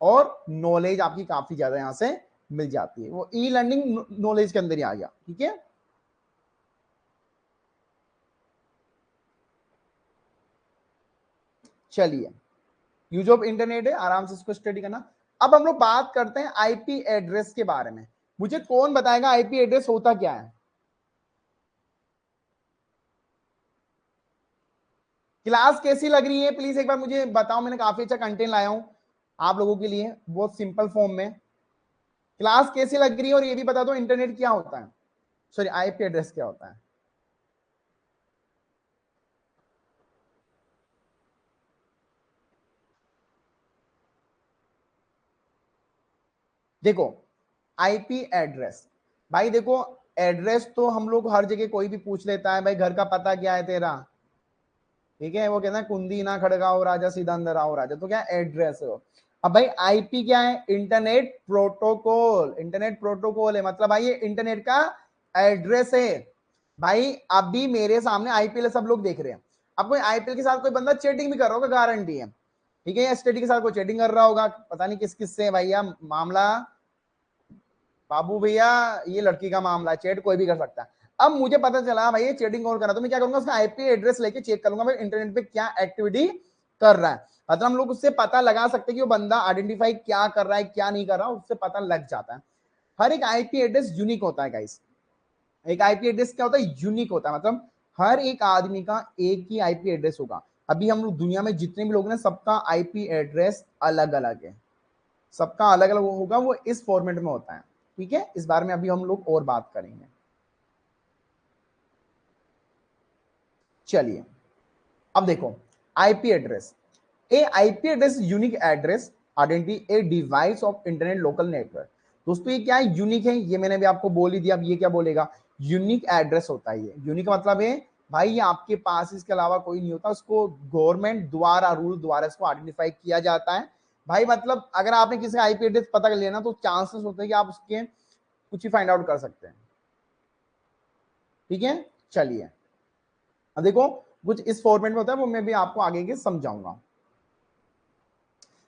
और नॉलेज आपकी काफी ज्यादा यहाँ से मिल जाती है, वो ई लर्निंग नॉलेज के अंदर ही आ गया, ठीक है। चलिए, यूज ऑफ इंटरनेट है, आराम से इसको स्टडी करना। अब हम लोग बात करते हैं आईपी एड्रेस के बारे में। मुझे कौन बताएगा आईपी एड्रेस होता क्या है? क्लास कैसी लग रही है प्लीज एक बार मुझे बताओ, मैंने काफी अच्छा कंटेंट लाया हूं आप लोगों के लिए, बहुत सिंपल फॉर्म में। क्लास कैसी लग रही है, और ये भी बता दो इंटरनेट क्या होता है। सॉरी आईपी एड्रेस क्या होता है? देखो आईपी एड्रेस, भाई देखो एड्रेस तो हम लोग हर जगह कोई भी पूछ लेता है, भाई घर का पता क्या है तेरा, ठीक है, वो कहना है कुंदी ना खड़गाओ राजा सीधा अंदर आओ राजा, तो क्या एड्रेस है वो। अब भाई आईपी क्या है? इंटरनेट प्रोटोकॉल, इंटरनेट प्रोटोकॉल है, मतलब भाई ये इंटरनेट का एड्रेस है। भाई अभी मेरे सामने आईपीएल सब लोग देख रहे हैं, अब कोई आईपीएल के साथ कोई बंदा चैटिंग भी कर रहा होगा, गारंटी है, ठीक है, या स्टडी के साथ कोई चैटिंग कर रहा होगा, पता नहीं किस किस से भैया मामला, बाबू भैया ये लड़की का मामला है, चैट कोई भी कर सकता है। अब मुझे पता चला भाई ये चैटिंग कौन कर रहा है, तो मैं क्या करूंगा, उसका आईपी एड्रेस लेके चेक करूंगा भाई इंटरनेट पे क्या एक्टिविटी कर रहा है। मतलब हम लोग उससे पता लगा सकते हैं कि वो बंदा आइडेंटिफाई क्या कर रहा है क्या नहीं कर रहा, उससे पता लग जाता है। हर एक आईपी एड्रेस यूनिक होता है गाइस, एक आईपी एड्रेस क्या होता है? यूनिक होता है, मतलब हर एक आदमी का एक ही आईपी एड्रेस होगा। अभी हम लोग दुनिया में जितने भी लोग हैं सबका आईपी एड्रेस अलग अलग है, सबका अलग अलग होगा, वो इस फॉर्मेट में होता है, ठीक है। इस बारे में अभी हम लोग और बात करेंगे। चलिए अब देखो IP address, A IP address unique address identity a device of internet local network. दोस्तों ये क्या है? यूनिक है, ये मैंने भी आपको बोल ही दिया। अब ये क्या बोलेगा? यूनिक एड्रेस होता है। ये यूनिक मतलब है भाई ये आपके पास इसके अलावा कोई नहीं होता, उसको गवर्नमेंट द्वारा रूल द्वारा इसको आइडेंटिफाई किया जाता है। भाई मतलब अगर आपने किसी आईपी एड्रेस पता कर लिया ना, तो चांसेस होते हैं कि आप उसके कुछ ही फाइंड आउट कर सकते हैं, ठीक है। चलिए अब देखो कुछ इस फॉर्मेट में होता है, वो मैं भी आपको आगे के समझाऊंगा।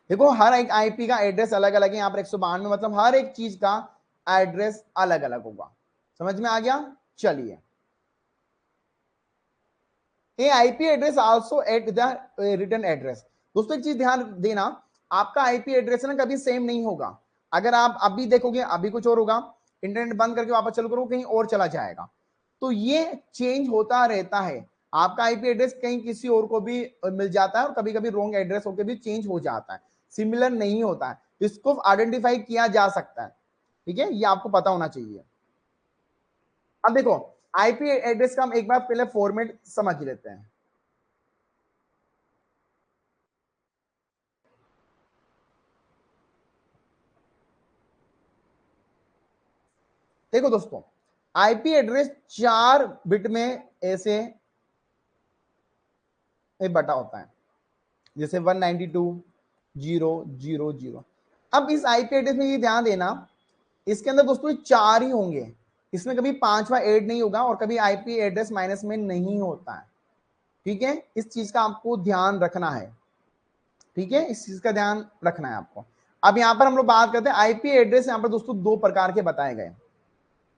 देखो हर एक आईपी का एड्रेस अलग अलग है, यहाँ पर 192 मतलब हर एक चीज का एड्रेस अलग अलग होगा, समझ में आ गया। चलिए a IP address also at the return address. दोस्तों एक चीज ध्यान देना, आपका आईपी एड्रेस ना कभी सेम नहीं होगा। अगर आप अभी देखोगे अभी कुछ और होगा, इंटरनेट बंद करके वापस चालू करो कहीं और चला जाएगा, तो ये चेंज होता रहता है। आपका आईपी एड्रेस कहीं किसी और को भी मिल जाता है, और कभी कभी रॉन्ग एड्रेस होकर भी चेंज हो जाता है, सिमिलर नहीं होता है, इसको आइडेंटिफाई किया जा सकता है, ठीक है, ये आपको पता होना चाहिए। अब देखो आईपी एड्रेस का हम एक बार पहले फॉर्मेट समझ लेते हैं। देखो दोस्तों आईपी एड्रेस 4 बिट में ऐसे बटा होता है, जैसे 192.0.0.0। अब इस आईपी एड्रेस में ये ध्यान देना, इसके अंदर दोस्तों 4 ही होंगे, इसमें कभी पांचवा ऐड नहीं होगा, और कभी आईपी एड्रेस माइनस में नहीं होता है, ठीक है। इस चीज का आपको ध्यान रखना है, ठीक है, इस चीज का ध्यान रखना है आपको। अब यहां पर हम लोग बात करते हैं आईपी एड्रेस, यहां पर दोस्तों 2 प्रकार के बताए गए,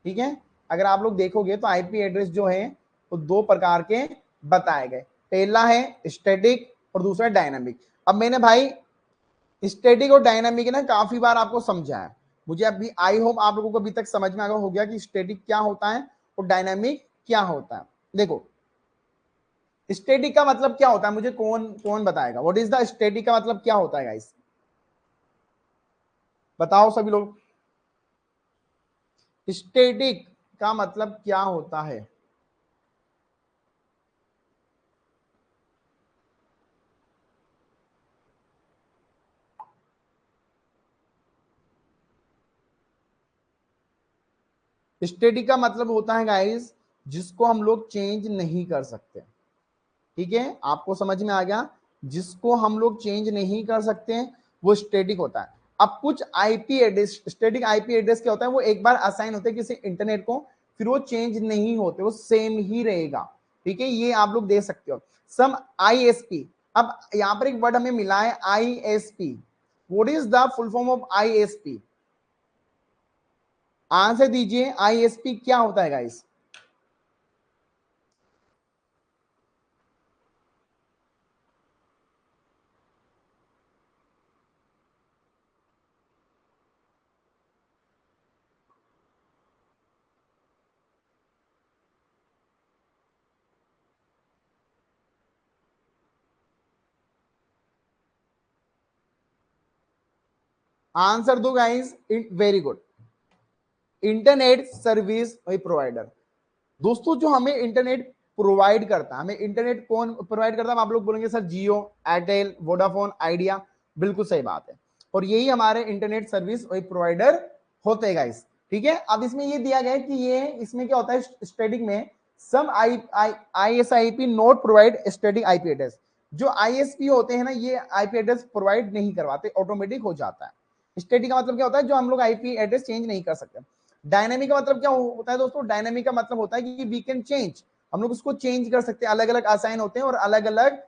ठीक है। अगर आप लोग देखोगे तो आईपी एड्रेस जो है वो 2 प्रकार के बताए गए, पहला है स्टैटिक और दूसरा डायनामिक। अब मैंने भाई स्टैटिक और डायनामिक ना काफी बार आपको समझाया, मुझे अभी आई होप आप लोगों को अभी तक समझ में आ गया हो गया कि स्टैटिक क्या होता है और डायनामिक क्या होता है। देखो स्टैटिक का मतलब क्या होता है, मुझे कौन कौन बताएगा? व्हाट इज द स्टैटिक का मतलब क्या होता है गाइस, बताओ सभी लोग, स्टैटिक का मतलब क्या होता है? स्टैटिक का मतलब होता है गाइस जिसको हम लोग चेंज नहीं कर सकते, ठीक है, आपको समझ में आ गया, जिसको हम लोग चेंज नहीं कर सकते वो स्टैटिक होता है। अब कुछ IP address, static IP address क्या होता है, वो एक बार असाइन होते हैं किसी इंटरनेट को, फिर वो चेंज नहीं होते, वो सेम ही रहेगा, ठीक है, ये आप लोग दे सकते हो। सम आईएसपी, अब यहां पर एक वर्ड हमें मिला है ISP, what is the full form of ISP? Answer दीजिए, आईएसपी क्या होता है गाइस? आंसर दो guys, very good. Internet service provider. दोस्तों जो हमें इंटरनेट प्रोवाइड करता है, हमें इंटरनेट कौन प्रोवाइड करता है? आप लोग बोलेंगे सर जियो, एयरटेल, वोडाफोन, आइडिया। बिल्कुल सही बात है, और यही हमारे इंटरनेट सर्विस प्रोवाइडर होते हैं गाइस। ठीक है, अब इसमें ये दिया गया है कि ये इसमें क्या होता है स्टैटिक में, सम ISIP not provide static IP address. जो आईएसपी होते हैं ना, ये आईपी एड्रेस प्रोवाइड नहीं करवाते, ऑटोमेटिक हो जाता है। स्टैटिक का मतलब क्या होता है? जो हम लोग आईपी एड्रेस चेंज नहीं कर सकते। डायनेमिक का मतलब क्या होता है दोस्तों? डायनेमिक का मतलब होता है कि वी कैन चेंज, हम लोग उसको चेंज कर सकते हैं, अलग अलग असाइन होते हैं और अलग अलग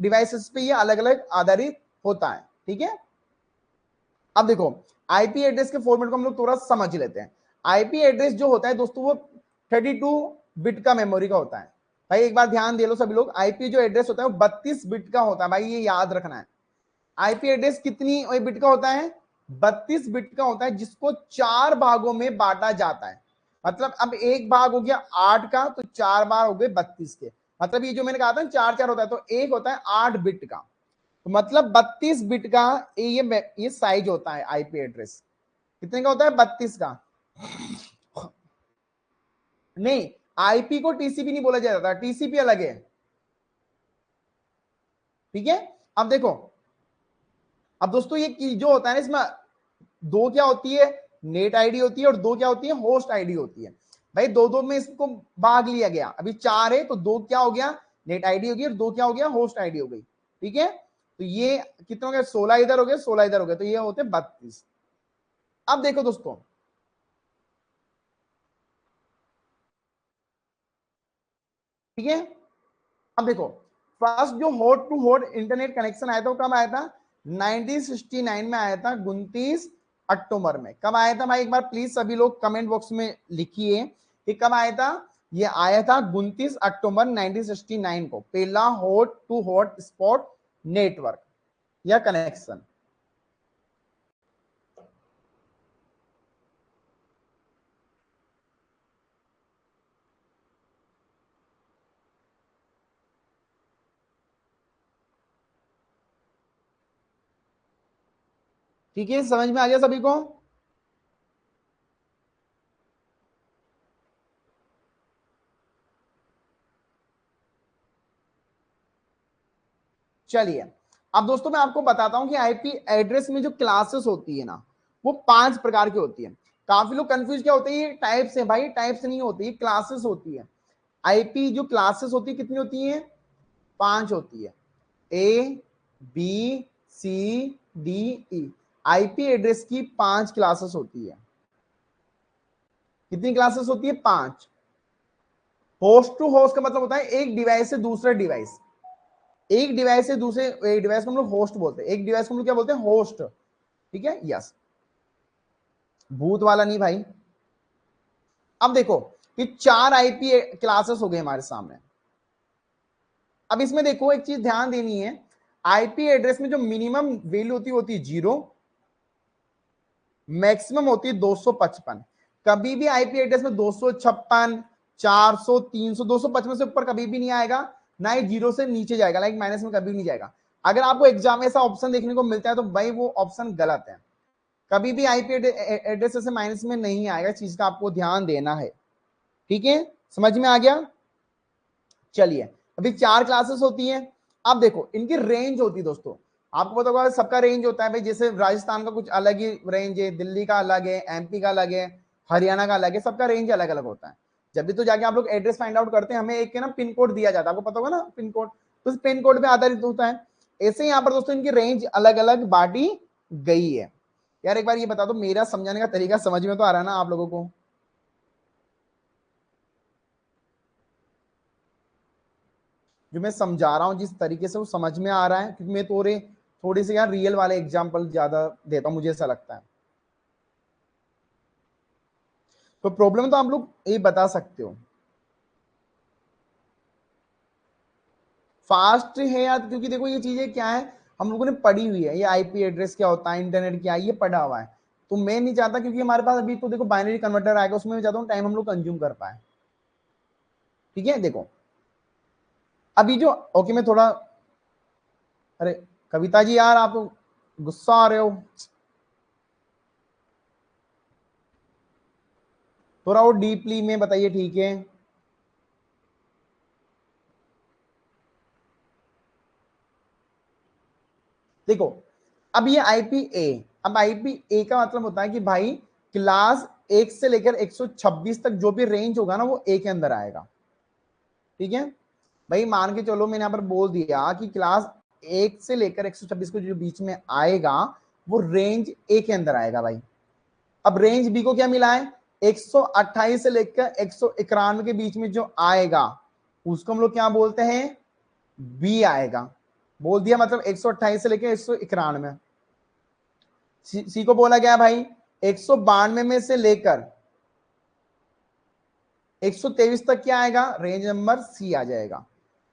डिवाइसेस पे ये अलग अलग आधारित होता है। ठीक है, अब देखो आईपी एड्रेस के फॉर्मेट को हम लोग थोड़ा समझ लेते हैं। आईपी एड्रेस जो होता है दोस्तों, वो 32 बिट का मेमोरी का होता है। भाई एक बार ध्यान दे लो सभी लोग, आईपी जो एड्रेस होता है वो 32 बिट का होता है, भाई ये याद रखना है। आईपी एड्रेस कितनी बिट का होता है? 32 बिट का होता है, जिसको 4 भागों में बांटा जाता है। मतलब अब एक भाग हो गया 8 का, तो 4 बार हो गए 32 के। मतलब ये जो मैंने कहा था 4 4 होता है, तो एक होता है 8 बिट का, तो मतलब 32 बिट का ये साइज होता है आईपी एड्रेस। कितने का होता है? 32 का। नहीं, आईपी को टीसीपी नहीं बोला जाता, टीसीपी अलग है। ठीक है, अब देखो, अब दोस्तों ये जो होता है ना, इसमें दो क्या होती है? नेट आईडी होती है, और दो क्या होती है? होस्ट आईडी होती है। भाई दो दो में इसको भाग लिया गया, अभी 4 है तो दो क्या हो गया? नेट आईडी होगी, और दो क्या हो गया? होस्ट आईडी हो गई। ठीक है, तो ये कितना हो गया? 16 इधर हो गया, 16 इधर हो गया, तो ये होते 32। अब देखो दोस्तों, ठीक है, अब देखो, फर्स्ट जो host to host internet connection आया था वो कब आया था? 1969 में आया था, 29 अक्टूबर में। कब आया था भाई? एक बार प्लीज सभी लोग कमेंट बॉक्स में लिखिए कि कब आया था। ये आया था 29 अक्टूबर 1969 को, पहला host to host spot network या कनेक्शन। ठीक है, समझ में आ गया सभी को? चलिए, अब दोस्तों मैं आपको बताता हूं कि आईपी एड्रेस में जो क्लासेस होती है ना, वो 5 प्रकार की होती है। काफी लोग कंफ्यूज क्या होते हैं, ये टाइप्स है। भाई टाइप्स नहीं होती, ये क्लासेस होती है। आईपी जो क्लासेस होती है कितनी होती है? 5 होती है। ए, बी, सी, डी, ई। आईपी एड्रेस की 5 क्लासेस होती है। कितनी क्लासेस होती है? 5। होस्ट टू होस्ट का मतलब होता है एक डिवाइस से दूसरा डिवाइस, एक डिवाइस से दूसरे एक डिवाइस को हम लोग होस्ट बोलते हैं, एक डिवाइस को हम लोग क्या बोलते हैं? होस्ट। ठीक है, यस, भूत वाला नहीं भाई। अब देखो कि 4 आईपी क्लासेस हो गए हमारे सामने। अब इसमें देखो एक चीज ध्यान देनी है, आईपी एड्रेस में जो मिनिमम वैल्यू होती है 0, मैक्सिमम होती है 255। कभी भी आईपी एड्रेस में 256, 400, 300, 255 से ऊपर कभी भी नहीं आएगा, ना ही 0 से नीचे जाएगा, लाइक माइनस में कभी नहीं जाएगा। अगर आपको एग्जाम में ऐसा ऑप्शन देखने को मिलता है तो भाई वो ऑप्शन गलत है। कभी भी आईपी एड्रेस से माइनस में नहीं आएगा, चीज का आपको ध्यान देना है। ठीक है, समझ में आ गया? चलिए, अभी 4 क्लासेस होती हैं। अब देखो इनकी रेंज होती है दोस्तों, आपको पता होगा सबका रेंज होता है भाई। जैसे राजस्थान का कुछ अलग ही रेंज है, दिल्ली का अलग है, एमपी का अलग है, हरियाणा का अलग है, सबका रेंज अलग अलग होता है। जब भी तो जाके आप लोग एड्रेस फाइंड आउट करते हैं, हमें एक ना पिन कोड दिया जाता है, आपको पता होगा ना पिन कोड, तो उस पिन कोड पे आधारित होता है। ऐसे ही यहाँ पर दोस्तों इनकी रेंज अलग अलग बांटी गई है। यार एक बार ये बता दो, मेरा समझाने का तरीका समझ में तो आ रहा है ना आप लोगों को? जो मैं समझा रहा हूँ जिस तरीके से वो समझ में आ रहा है? क्योंकि मैं थोड़ी सी यार रियल वाले एग्जाम्पल ज्यादा देता हूँ, मुझे ऐसा लगता है। तो प्रॉब्लम तो आप लोग ये बता सकते हो, फास्ट है यार, क्योंकि देखो ये चीजें क्या है, हम लोगों ने पढ़ी हुई है, ये आईपी एड्रेस क्या होता है, इंटरनेट क्या है, ये पढ़ा हुआ है। तो मैं नहीं चाहता, क्योंकि हमारे पास अभी तो देखो बाइनरी कन्वर्टर आएगा, उसमें मैं चाहता हूँ टाइम हम लोग कंज्यूम कर पाए। ठीक है, देखो अभी जो, ओके मैं थोड़ा, अरे कविता जी यार आप गुस्सा आ रहे हो। थोड़ा और डीपली में बताइए, ठीक है। देखो, अब ये आईपी ए, अब आईपी ए का मतलब होता है कि भाई क्लास 1 से लेकर 126 तक जो भी रेंज होगा ना वो ए के अंदर आएगा, ठीक है भाई। मान के चलो मैंने यहां पर बोल दिया कि क्लास 1 से लेकर 126 को जो बीच में आएगा वो रेंज ए के अंदर आएगा भाई। अब रेंज बी को क्या मिला है, 128 से लेकर 191 के बीच में जो आएगा उसको हम लोग क्या बोलते हैं, बी आएगा। बोल दिया मतलब 128 से लेकर 191। सी को बोला गया भाई 192 में से लेकर 123 तक क्या आएगा, रेंज नंबर सी आ जाएगा।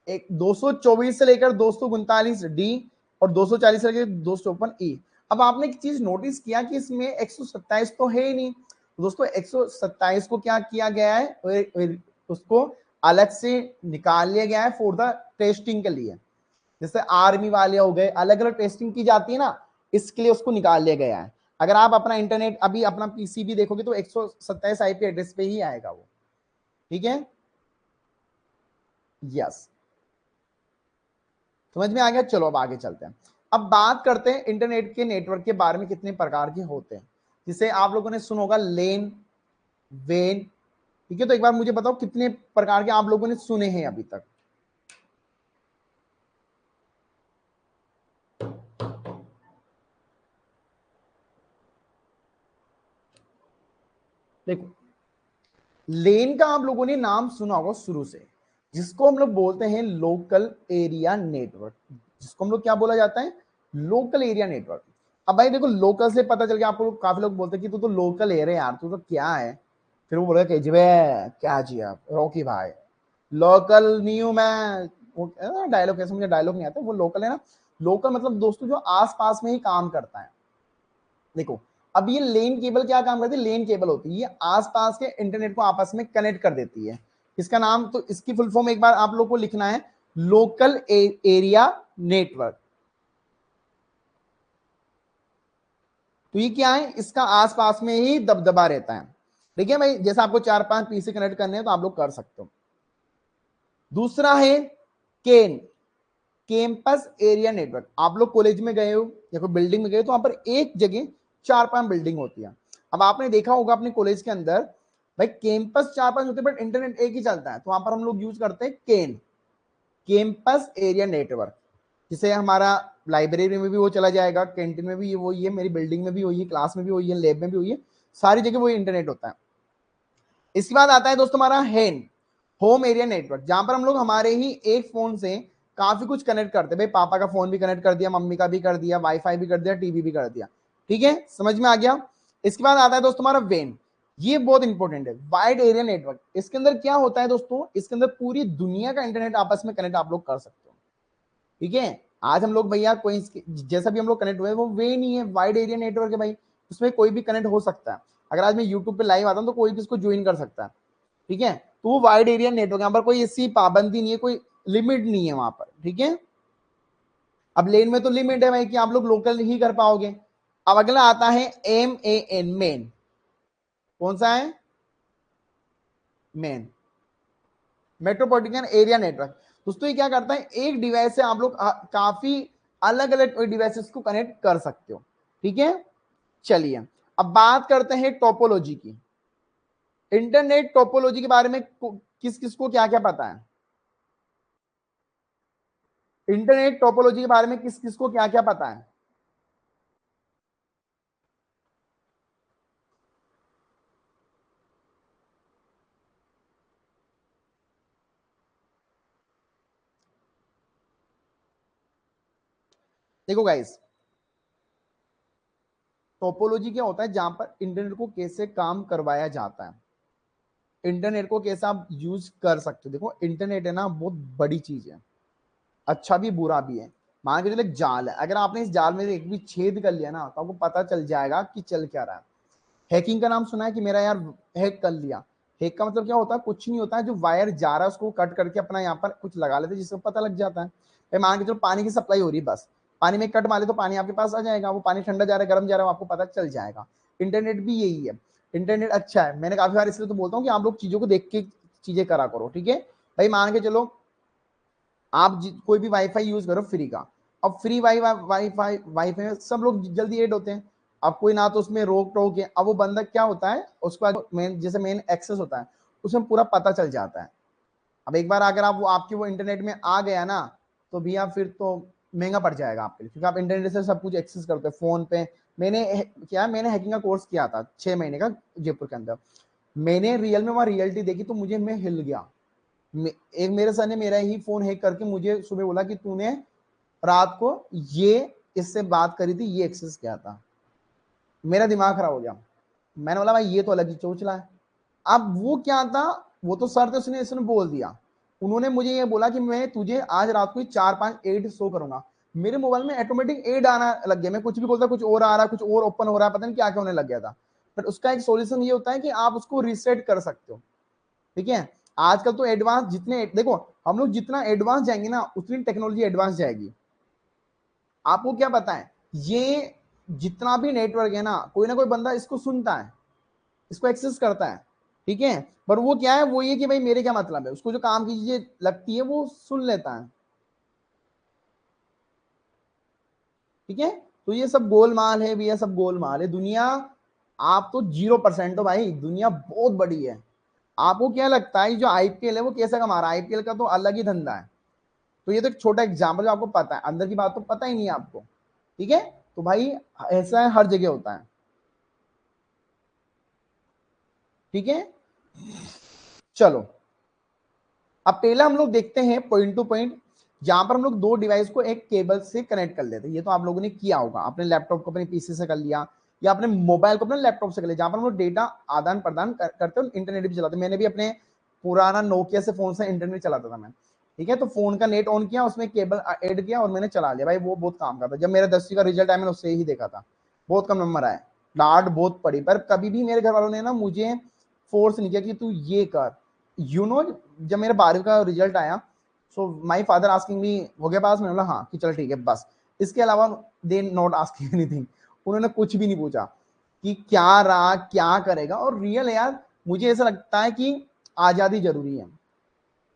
एक 224 से लेकर 239 डी और 240 से लेकर 254 ई। अब आपने एक चीज नोटिस किया कि इसमें 127 तो है ही नहीं दोस्तों। 127 को क्या किया गया है, उसको अलग से निकाल लिया गया है फॉर द टेस्टिंग के लिए। जैसे आर्मी वाले हो गए, अलग अलग टेस्टिंग की जाती है ना, इसके लिए उसको निकाल लिया गया है। अगर आप अपना इंटरनेट अभी अपना पीसी भी देखोगे तो 127 आईपी एड्रेस पे ही आएगा वो, ठीक है। यस, समझ में आ गया। चलो अब आगे चलते हैं। अब बात करते हैं इंटरनेट के नेटवर्क के बारे में, कितने प्रकार के होते हैं, जिसे आप लोगों ने सुना होगा लेन, वेन, ठीक है। तो एक बार मुझे बताओ कितने प्रकार के आप लोगों ने सुने हैं अभी तक। देखो, लेन का आप लोगों ने नाम सुना होगा शुरू से, जिसको हम लोग बोलते हैं लोकल एरिया नेटवर्क। जिसको हम लोग क्या बोला जाता है, लोकल एरिया नेटवर्क। अब भाई देखो, लोकल से पता चल गया आपको, काफी लोग बोलते हैं कि तू तो लोकल एरिया यार, तू तो क्या है। फिर वो बोलेगा कि जी क्या जी आप रॉकी भाई, लोकल नहीं हूं मैं। डायलॉग कैसे, मुझे डायलॉग नहीं आता। वो लोकल है ना, लोकल मतलब दोस्तों जो आस पास में ही काम करता है। देखो, अब ये लेन केबल क्या काम करती है, लेन केबल होती है ये आसपास के इंटरनेट को आपस में कनेक्ट कर देती है। इसका नाम, तो इसकी फुल फॉर्म एक बार आप लोग को लिखना है, लोकल एरिया नेटवर्क। तो ये क्या है, इसका आसपास में ही दबदबा रहता है, ठीक है भाई। जैसे आपको 4-5 पीसी कनेक्ट करने हैं तो आप लोग कर सकते हो। दूसरा है केन, कैंपस एरिया नेटवर्क। आप लोग कॉलेज में गए हो या कोई बिल्डिंग में गए तो वहां पर एक जगह 4-5 बिल्डिंग होती है। अब आपने देखा होगा अपने कॉलेज के अंदर भाई कैंपस 4-5 होते हैं बट इंटरनेट एक ही चलता है, तो वहां पर हम लोग यूज करते हैं केन, कैंपस एरिया नेटवर्क। जिसे हमारा लाइब्रेरी में भी वो चला जाएगा, कैंटीन में भी वही है, मेरी बिल्डिंग में भी वही है, क्लास में भी वही है, लैब में भी वही है, सारी जगह वही इंटरनेट होता है। इसके बाद आता है दोस्तों हमारा हेन, होम एरिया नेटवर्क, जहां पर हम लोग हमारे ही एक फोन से काफी कुछ कनेक्ट करते हैं। भाई पापा का फोन भी कनेक्ट कर दिया, मम्मी का भी कर दिया, वाईफाई भी कर दिया, टीवी भी कर दिया, ठीक है, समझ में आ गया। इसके बाद आता है दोस्तों हमारा वेन, ये बहुत इंपॉर्टेंट है, वाइड एरिया नेटवर्क। इसके अंदर क्या होता है दोस्तों, इसके अंदर पूरी दुनिया का इंटरनेट आपस में कनेक्ट आप लोग कर सकते हो, ठीक है। आज हम लोग भैया कोई जैसा भी हम लोग कनेक्ट हुए वो वे नहीं है, वाइड एरिया नेटवर्क है भाई, उसमें कोई भी कनेक्ट हो सकता है। अगर आज मैं यूट्यूब पे लाइव आता हूँ तो कोई भी इसको ज्वाइन कर सकता है, ठीक है। तो वो वाइड एरिया नेटवर्क, यहाँ पर कोई ऐसी पाबंदी नहीं है, कोई लिमिट नहीं है वहां पर, ठीक है। अब लेन में तो लिमिट है भाई कि आप लोग लोकल ही कर पाओगे। अब अगला आता है MEN, मेन। कौन सा है, मेन, मेट्रोपॉलिटन एरिया नेटवर्क। दोस्तों ये क्या करता है, एक डिवाइस से आप लोग काफी अलग अलग डिवाइसेस को कनेक्ट कर सकते हो, ठीक है। चलिए अब बात करते हैं टोपोलॉजी की। इंटरनेट टोपोलॉजी के बारे में किस किस को क्या क्या पता है, इंटरनेट टोपोलॉजी के बारे में किस किस को क्या क्या पता है। देखो गाइस, टोपोलॉजी क्या होता है, जहां पर इंटरनेट को कैसे काम करवाया जाता है, इंटरनेट को कैसे आप यूज कर सकते हो। देखो इंटरनेट है ना, बहुत बड़ी चीज है, अच्छा भी बुरा भी है। मान के चलो एक जाल है, अगर आपने इस जाल में एक भी छेद कर लिया ना तो आपको पता चल जाएगा कि चल क्या रहा है। हैकिंग का नाम सुना है कि मेरा यार हैक कर लिया। हैक का मतलब क्या होता है, कुछ नहीं होता है, जो वायर जा रहा है उसको कट करके अपना यहाँ पर कुछ लगा लेते हैं जिससे पता लग जाता है। भाई मान के चलो पानी की सप्लाई हो रही है, बस पानी में कट मारे तो पानी आपके पास आ जाएगा, वो पानी ठंडा जा रहा है गर्म जा रहा है आपको पता चल जाएगा। इंटरनेट भी यही है, इंटरनेट अच्छा है, मैंने काफी बार इसलिए तो बोलता हूँ कि आप लोग चीजों को देख के चीजें करा करो, ठीक है भाई। मान के चलो आप कोई भी वाईफाई यूज करो फ्री का, अब फ्री वाईफाई वाईफाई में सब लोग जल्दी ऐड होते हैं, अब कोई ना तो उसमें रोक टोक है। अब वो बंदा क्या होता है, उसका मेन जैसे मेन एक्सेस होता है उसमें पूरा पता चल जाता है। अब एक बार अगर आप वो आपके वो इंटरनेट में आ गया ना, तो भैया फिर तो महंगा पड़ जाएगा आपके लिए, क्योंकि आप इंटरनेट से सब कुछ एक्सेस करते हो फोन पे। मैंने हैकिंग का कोर्स किया था 6 महीने का जयपुर के अंदर। मैंने रियल में वहां रियलिटी देखी तो मुझे मैं हिल गया। एक मेरे सर ने मेरा ही फोन हैक करके मुझे सुबह बोला कि तूने रात को ये इससे बात करी थी, ये एक्सेस किया था। मेरा दिमाग खराब हो गया। मैंने बोला भाई ये तो अलग ही चोचला है। अब वो क्या था, वो तो सर थे, उसने बोल दिया। उन्होंने मुझे ये बोला कि मैं तुझे आज रात को 4-5 एड शो करूंगा। मेरे मोबाइल में ऑटोमेटिक एड आना लग गया, मैं कुछ भी बोलता कुछ और आ रहा है, कुछ और ओपन हो रहा है, पता नहीं क्या क्या होने लग गया था। पर उसका एक सॉल्यूशन ये होता है कि आप उसको रीसेट कर सकते हो, ठीक है। आजकल तो एडवांस जितने देखो, हम लोग जितना एडवांस जाएंगे ना उतनी टेक्नोलॉजी एडवांस जाएगी। आपको क्या पता है, ये जितना भी नेटवर्क है ना कोई बंदा इसको सुनता है, इसको एक्सेस करता है, ठीक है। पर वो क्या है, वो ये कि भाई मेरे क्या मतलब है, उसको जो काम की चीजें लगती है वो सुन लेता है, ठीक है। तो ये सब गोलमाल है भैया, सब गोलमाल है दुनिया। आप तो 0% हो भाई, दुनिया बहुत बड़ी है। आपको क्या लगता है जो आईपीएल है वो कैसे कमा रहा है, आईपीएल का तो अलग ही धंधा है। तो ये तो एक छोटा एग्जाम्पल जो आपको पता है, अंदर की बात तो पता ही नहीं है आपको, ठीक है। तो भाई ऐसा है, हर जगह होता है, ठीक है। चलो अब पहला हम लोग देखते हैं पॉइंट टू पॉइंट, जहां पर हम लोग दो डिवाइस को एक केबल से कनेक्ट कर लेते हैं। ये तो आप लोगों ने किया होगा, अपने लैपटॉप को अपने पीसी से कर लिया, या अपने मोबाइल को अपने लैपटॉप से कर लिया, जहां पर हम लोग डेटा आदान प्रदान करते हैं, इंटरनेट भी चलाते हैं। मैंने भी अपने पुराना नोकिया से फोन से इंटरनेट चलाता था मैं, ठीक है। तो फोन का नेट ऑन किया, उसमें केबल ऐड किया और मैंने चला लिया भाई, वो बहुत काम करता। जब मेरा 10वीं का रिजल्ट आया मैंने उससे ही देखा था, बहुत कम नंबर आए, डांट बहुत पड़ी, पर कभी भी मेरे घर वालों ने ना मुझे फोर्स नहीं किया कि तू ये कर, यू नो। जब मेरे 12वीं का रिजल्ट आया, सो माई फादर आस्किंग मी हो गया पास, मैंने बोला हाँ कि चल ठीक है बस, इसके अलावा दे नॉट आस्किंग एनीथिंग। उन्होंने कुछ भी नहीं पूछा कि क्या रहा क्या करेगा। और रियल यार मुझे ऐसा लगता है कि आजादी जरूरी है,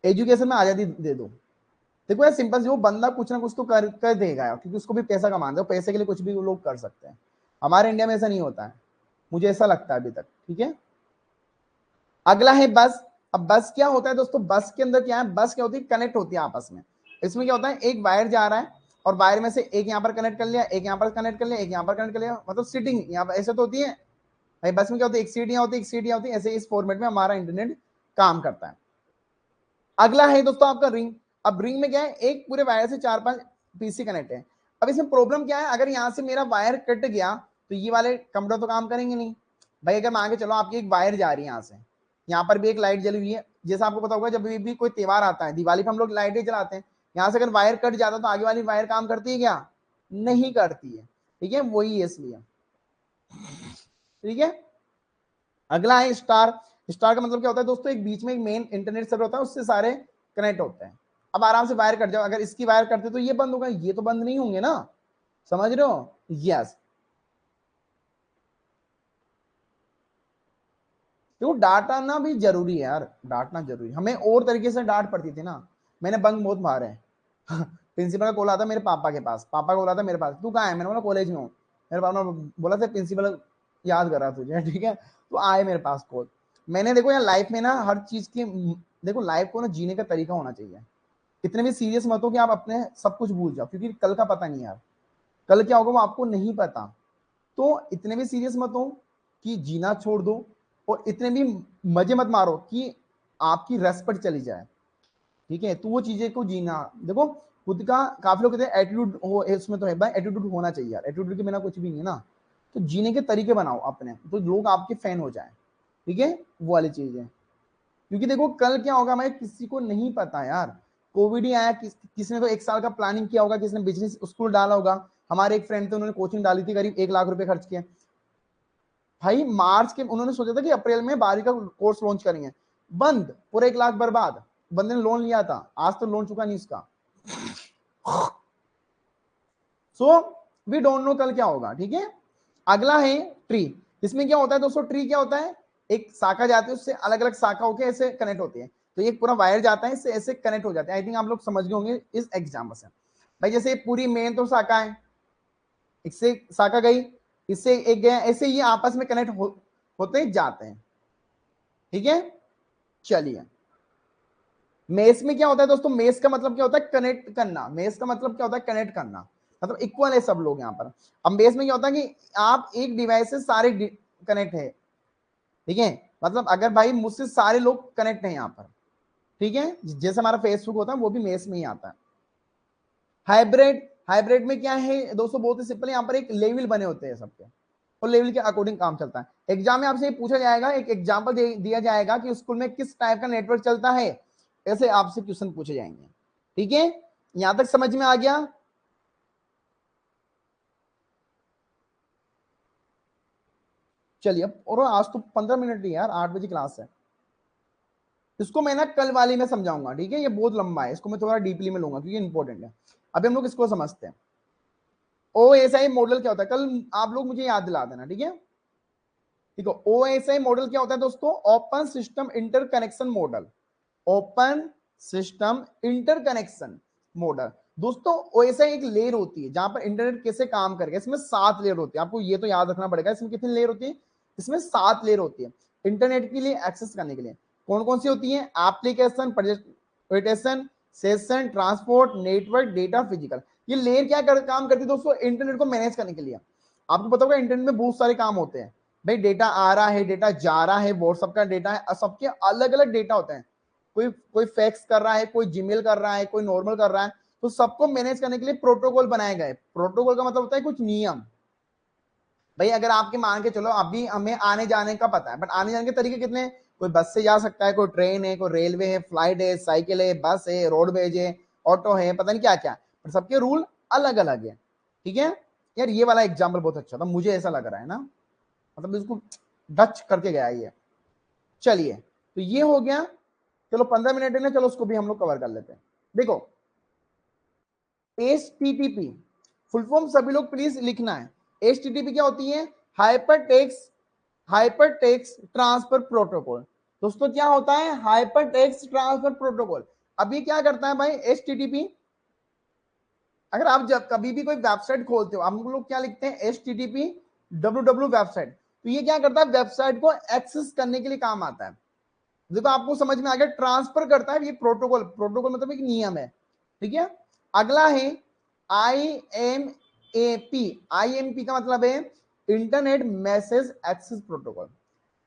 एजुकेशन में आजादी दे दो। देखो यार सिंपल से, वो बंदा कुछ ना कुछ तो कर देगा यार, क्योंकि उसको भी पैसा कमाना है, पैसे के लिए कुछ भी वो लोग कर सकते हैं। हमारे इंडिया में ऐसा नहीं होता है, मुझे ऐसा लगता है अभी तक, ठीक है। अगला है बस। अब बस क्या होता है दोस्तों, बस के अंदर क्या है, बस क्या होती है, कनेक्ट होती है आपस में। इसमें क्या होता है, एक वायर जा रहा है और वायर में से एक यहाँ पर कनेक्ट कर लिया, एक यहाँ पर कनेक्ट कर लिया, एक यहाँ पर कनेक्ट कर लिया, मतलब सीटिंग यहाँ पर ऐसे तो होती है भाई। बस में क्या होती है, एक सीट यहाँ होती है, एक सीट यहाँ होती है, ऐसे इस फॉर्मेट में हमारा इंटरनेट काम करता है। अगला है दोस्तों आपका रिंग। अब रिंग में क्या है, एक पूरे वायर से 4-5 पीसी कनेक्ट है। अब इसमें प्रॉब्लम क्या है, अगर यहाँ से मेरा वायर कट गया तो ये वाले कंप्यूटर तो काम करेंगे नहीं भाई। अगर मान के चलो आपकी एक वायर जा रही है यहाँ से, यहाँ पर भी एक लाइट जली हुई है, जैसा आपको पता होगा जब भी कोई त्योहार आता है, दिवाली पर हम लोग लाइटें जलाते हैं, यहाँ से अगर वायर कट जाता है तो आगे वाली वायर काम करती है क्या, नहीं करती है, ठीक है। वही है इसलिए, ठीक है। अगला है स्टार। स्टार का मतलब क्या होता है दोस्तों, एक बीच में एक मेन इंटरनेट सर्वर होता है, उससे सारे कनेक्ट होते हैं। अब आराम से वायर कट जाओ, अगर इसकी वायर करते तो ये बंद होगा, ये तो बंद नहीं होंगे ना, समझ रहे हो। यस, देखो डांटना भी जरूरी है यार, डांटना जरूरी, हमें और तरीके से डांट पड़ती थी ना। मैंने बंक बहुत मारे हैं प्रिंसिपल का कॉल आता मेरे पापा के पास, पापा को बोला था मेरे पास, तू कहाँ है, मैंने बोला कॉलेज में हूँ। मेरे पापा ने बोला था प्रिंसिपल याद कर रहा तुझे, ठीक है। तो आए मेरे पास कॉल। मैंने देखो यार लाइफ में ना हर चीज की, देखो लाइफ को ना जीने का तरीका होना चाहिए। इतने भी सीरियस मत हो कि आप अपने सब कुछ भूल जाओ, क्योंकि कल का पता नहीं यार, कल क्या होगा वो आपको नहीं पता। तो इतने भी सीरियस मत हो कि जीना छोड़ दो, और इतने भी मजे मत मारो कि आपकी रेस्पेक्ट चली जाए, ठीक है। तो वो चीजें को जीना, देखो खुद का, काफी लोग कहते हैं एटीट्यूड हो इसमें, तो है भाई एटीट्यूड होना चाहिए यार, एटीट्यूड के बिना कुछ भी नहीं है ना। तो जीने के तरीके बनाओ अपने, तो लोग आपके फैन हो जाए, ठीक है। वो वाली चीज है, क्योंकि देखो कल क्या होगा मैं किसी को नहीं पता यार। कोविड ही आया, किसने तो 1 साल का प्लानिंग किया होगा, किसने बिजनेस स्कूल डाला होगा। हमारे एक फ्रेंड थे, उन्होंने कोचिंग डाली थी, करीब 1 लाख रुपए खर्च किए भाई। मार्च के उन्होंने सोचा था कि अप्रैल में 12वीं का कोर्स लॉन्च करेंगे, बंद, पूरे 1 लाख बर्बाद। बंदे ने लोन लिया था, आज तो लोन चुका नहीं उसका। सो वी डोंट नो कल क्या होगा, ठीक है। अगला है ट्री। इसमें क्या होता है दोस्तों, ट्री क्या होता है, एक शाखा जाती है, उससे अलग अलग शाखा होकर ऐसे कनेक्ट होती है, तो ये पूरा वायर जाता है, इससे ऐसे कनेक्ट हो जाते हैं। आई थिंक आप लोग समझ गए होंगे इस एग्जाम्पल से। भाई जैसे पूरी मेन तो शाखा है, इससे शाखा गई, इससे एक गया, ऐसे ये आपस में कनेक्ट होते जाते हैं। ठीक है, चलिए मेस में क्या होता है दोस्तों, मेस का मतलब क्या होता है, कनेक्ट करना। मेस का मतलब क्या होता है, कनेक्ट करना, मतलब इक्वल है सब लोग यहाँ पर। अब मेस में क्या होता है कि आप एक डिवाइस से सारे कनेक्ट है, ठीक है, मतलब अगर भाई मुझसे सारे लोग कनेक्ट हैं यहाँ पर, ठीक है, जैसे हमारा फेसबुक होता है वो भी मेस में ही आता है। हाइब्रिड, हाइब्रिड में क्या है दोस्तों, बहुत ही सिंपल, यहाँ पर एक लेवल बने होते हैं सबके, और लेवल के अकॉर्डिंग काम चलता है। एग्जाम में आपसे पूछा जाएगा, एक एग्जाम्पल दिया जाएगा कि स्कूल में किस टाइप का नेटवर्क चलता है, ऐसे आपसे क्वेश्चन पूछे जाएंगे। ठीक है, यहां तक समझ में आ गया। चलिए, और आज तो 15 मिनट ही यार, 8 बजे क्लास है। इसको मैं ना कल वाली में समझाऊंगा, ठीक है, ये बहुत लंबा है, इसको मैं थोड़ा डीपली में लूंगा क्योंकि इंपॉर्टेंट है। अभी हम लोग इसको समझते हैं। ओएसआई मॉडल क्या होता है, कल आप लोग मुझे याद दिला देना, ठीक है। ठीक है, ओएसआई मॉडल क्या होता है दोस्तों, open system interconnection model. Open system interconnection model दोस्तों, ओएसआई एक लेयर होती है जहां पर इंटरनेट कैसे काम करेगा। इसमें 7 लेयर होती है, आपको ये तो याद रखना पड़ेगा। इसमें कितनी लेयर होती है, इसमें 7 लेयर होती है इंटरनेट के लिए एक्सेस करने के लिए। कौन कौन सी होती है, application, presentation, session, transport, network, data, physical. ये लेयर क्या काम करती है दोस्तों, इंटरनेट को मैनेज करने के लिए। आपको पता होगा इंटरनेट में बहुत सारे काम होते हैं भाई, डेटा आ रहा है, डेटा जा रहा है, व्हाट्सएप का डेटा है, सबके अलग अलग डेटा होते हैं। कोई कोई फैक्स कर रहा है, कोई जीमेल कर रहा है, कोई नॉर्मल कर रहा है, तो सबको मैनेज करने के लिए प्रोटोकॉल बनाए गए। प्रोटोकॉल का मतलब होता है कुछ नियम। भाई अगर आपके मान के चलो, अभी हमें आने जाने का पता है, बट आने जाने के तरीके कितने हैं, कोई बस से जा सकता है, कोई ट्रेन है, कोई रेलवे है, फ्लाइट है, साइकिल है, बस है, रोडवेज है, ऑटो है, पता नहीं क्या क्या, पर सबके रूल अलग अलग है। ठीक है यार, ये वाला एग्जाम्पल बहुत अच्छा था, मुझे ऐसा लग रहा है ना, मतलब इसको डच करके गया ये। चलिए, तो ये हो गया। चलो 15 मिनट है ना, चलो उसको भी हम लोग कवर कर लेते हैं। देखो, HTTP फुल फॉर्म सभी लोग प्लीज लिखना है। HTTP क्या होती है, हाइपर टेक्स्ट ट्रांसफर प्रोटोकॉल। दोस्तों क्या होता है, हाइपर टेक्स्ट ट्रांसफर प्रोटोकॉल। अभी क्या करता है भाई HTTP, अगर आप जब कभी भी कोई वेबसाइट खोलते हो, हम लोग क्या लिखते हैं, HTTP www वेबसाइट, तो ये क्या करता है, वेबसाइट को एक्सेस करने के लिए काम आता है। देखो आपको समझ में आ गया, ट्रांसफर करता है, ये प्रोटोकॉल, प्रोटोकॉल मतलब एक नियम है। ठीक है, अगला है IMAP। IMP का मतलब है इंटरनेट मैसेज एक्सेस प्रोटोकॉल।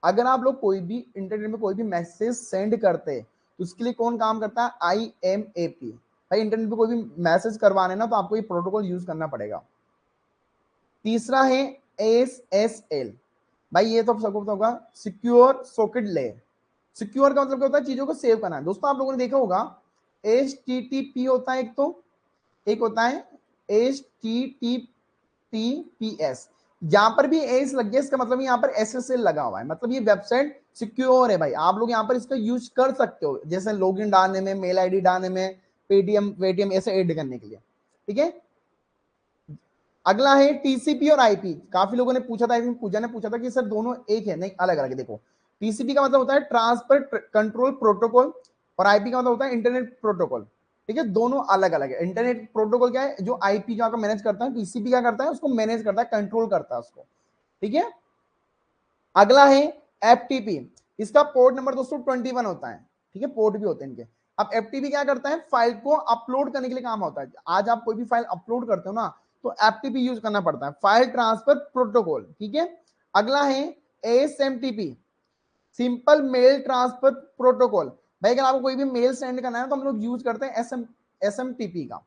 अगर आप लोग कोई भी इंटरनेट में कोई भी मैसेज सेंड करते हैं, तो उसके लिए कौन काम करता है, IMAP। भाई इंटरनेट पे कोई भी मैसेज करवाने ना, तो आपको ये प्रोटोकॉल यूज करना पड़ेगा। तीसरा है SSL। भाई ये तो सबको पता होगा, सिक्योर सॉकेट लेयर। सिक्योर का मतलब क्या होता है, चीजों को सेव करना है। दोस्तों आप लोगों ने देखा होगा, HTTP होता है एक, तो एक होता है HTTPS। जहां पर भी एस लग गया, इसका मतलब यहाँ पर SSL लगा हुआ है, मतलब ये वेबसाइट सिक्योर है। भाई आप लोग यहाँ पर इसका यूज कर सकते हो, जैसे लॉगिन डालने में, मेल आईडी डालने में, पेटीएम ऐसे ऐड करने के लिए। ठीक है, अगला है TCP और IP। काफी लोगों ने पूछा था, पूजा ने पूछा था कि सर दोनों एक है, नहीं अलग अलग है। देखो, TCP का मतलब होता है ट्रांसफर कंट्रोल प्रोटोकॉल, और IP का मतलब होता है इंटरनेट प्रोटोकॉल। ठीक है, दोनों अलग अलग है। इंटरनेट प्रोटोकॉल क्या है, जो IP जो आपका मैनेज करता है, TCP क्या करता है, उसको मैनेज करता है, कंट्रोल करता है उसको। ठीक है, अगला है FTP। इसका पोर्ट नंबर दोस्तों 21 होता है। ठीक है, पोर्ट भी होते हैं इनके। अब FTP क्या करता है, फाइल को अपलोड करने के लिए काम होता है। आज आप कोई भी फाइल अपलोड करते हो ना, तो FTP यूज करना पड़ता है, फाइल ट्रांसफर प्रोटोकॉल। ठीक है, अगला है ASMTP, simple mail transfer protocol. भाई अगर आपको कोई भी मेल सेंड करना है तो हम लोग यूज करते हैं SMTP का।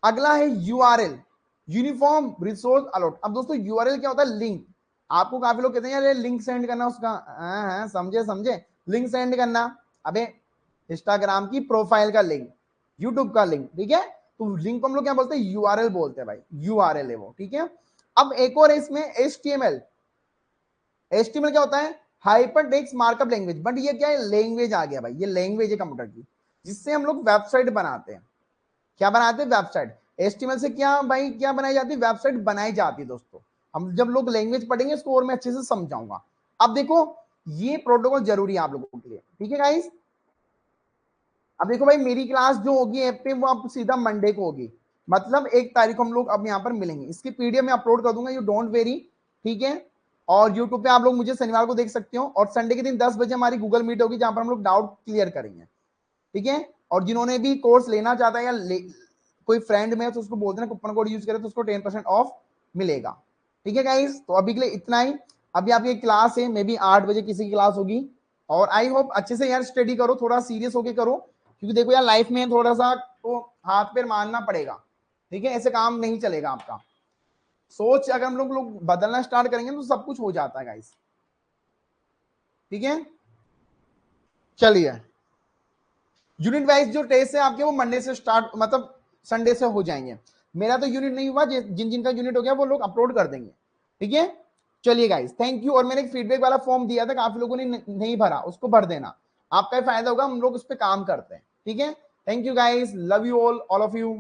अगला है URL, यूनिफॉर्म रिसोर्स अलॉट। अब दोस्तों URL क्या होता है, लिंक। आपको काफी लोग कहते हैं यार लिंक सेंड करना उसका, हाँ समझे समझे, लिंक सेंड करना। अबे इंस्टाग्राम की प्रोफाइल का लिंक, यूट्यूब का लिंक, ठीक है, तो लिंक को हम लोग क्या बोलते हैं, URL बोलते हैं भाई, URL है वो। ठीक है, अब एक और है इसमें HTML। HTML क्या होता है, hyper text markup language. But ये क्या है, लैंग्वेज आ गया भाई, ये लैंग्वेज है कंप्यूटर की, जिससे हम लोग वेबसाइट बनाते हैं। क्या बनाते हैं, वेबसाइट। HTML से क्या भाई, क्या बनाई जाती है, वेबसाइट बनाई जाती है दोस्तों। हम जब लोग लैंग्वेज पढ़ेंगे इसको और मैं अच्छे से समझाऊंगा। अब देखो ये प्रोटोकॉल जरूरी है आप लोगों के लिए, ठीक है गाइस। अब देखो भाई मेरी क्लास जो होगी ऐप पे वो अब सीधा मंडे को होगी, मतलब 1 तारीख को हम लोग अब यहाँ पर मिलेंगे। इसकी पीडीएफ मैं अपलोड कर दूंगा, यू डोंट वेरी, ठीक है। और यूट्यूब पे आप लोग मुझे शनिवार को देख सकते हो, और संडे के दिन 10 बजे हमारी गूगल मीट होगी जहां पर हम लोग डाउट क्लियर करेंगे, ठीक है। और जिन्होंने भी कोर्स लेना चाहता है या कोई फ्रेंड में है तो उसको बोल देना कूपन कोड यूज करे तो उसको 10% ऑफ मिलेगा, ठीक है गाइस। तो अभी के लिए इतना ही। अभी आपकी क्लास है, मे बी 8 बजे किसी की क्लास होगी, और आई होप अच्छे से यार स्टडी करो, थोड़ा सीरियस होके करो, क्योंकि देखो यार लाइफ में थोड़ा सा तो हाथ पैर मारना पड़ेगा, ठीक है। ऐसे काम नहीं चलेगा आपका। सोच अगर हम लोग बदलना स्टार्ट करेंगे तो सब कुछ हो जाता है गाइस, ठीक है। चलिए यूनिट वाइज जो टेस्ट है आपके वो मंडे से स्टार्ट, मतलब संडे से हो जाएंगे। मेरा तो यूनिट नहीं हुआ, जिन जिनका यूनिट हो गया वो लोग अपलोड कर देंगे, ठीक है। चलिए गाइस थैंक यू। और मैंने एक फीडबैक वाला फॉर्म दिया था, काफी लोगों ने नहीं भरा, उसको भर देना, आपका फायदा होगा, हम लोग उस पर काम करते हैं, ठीक है। Thank you guys, love you all of you.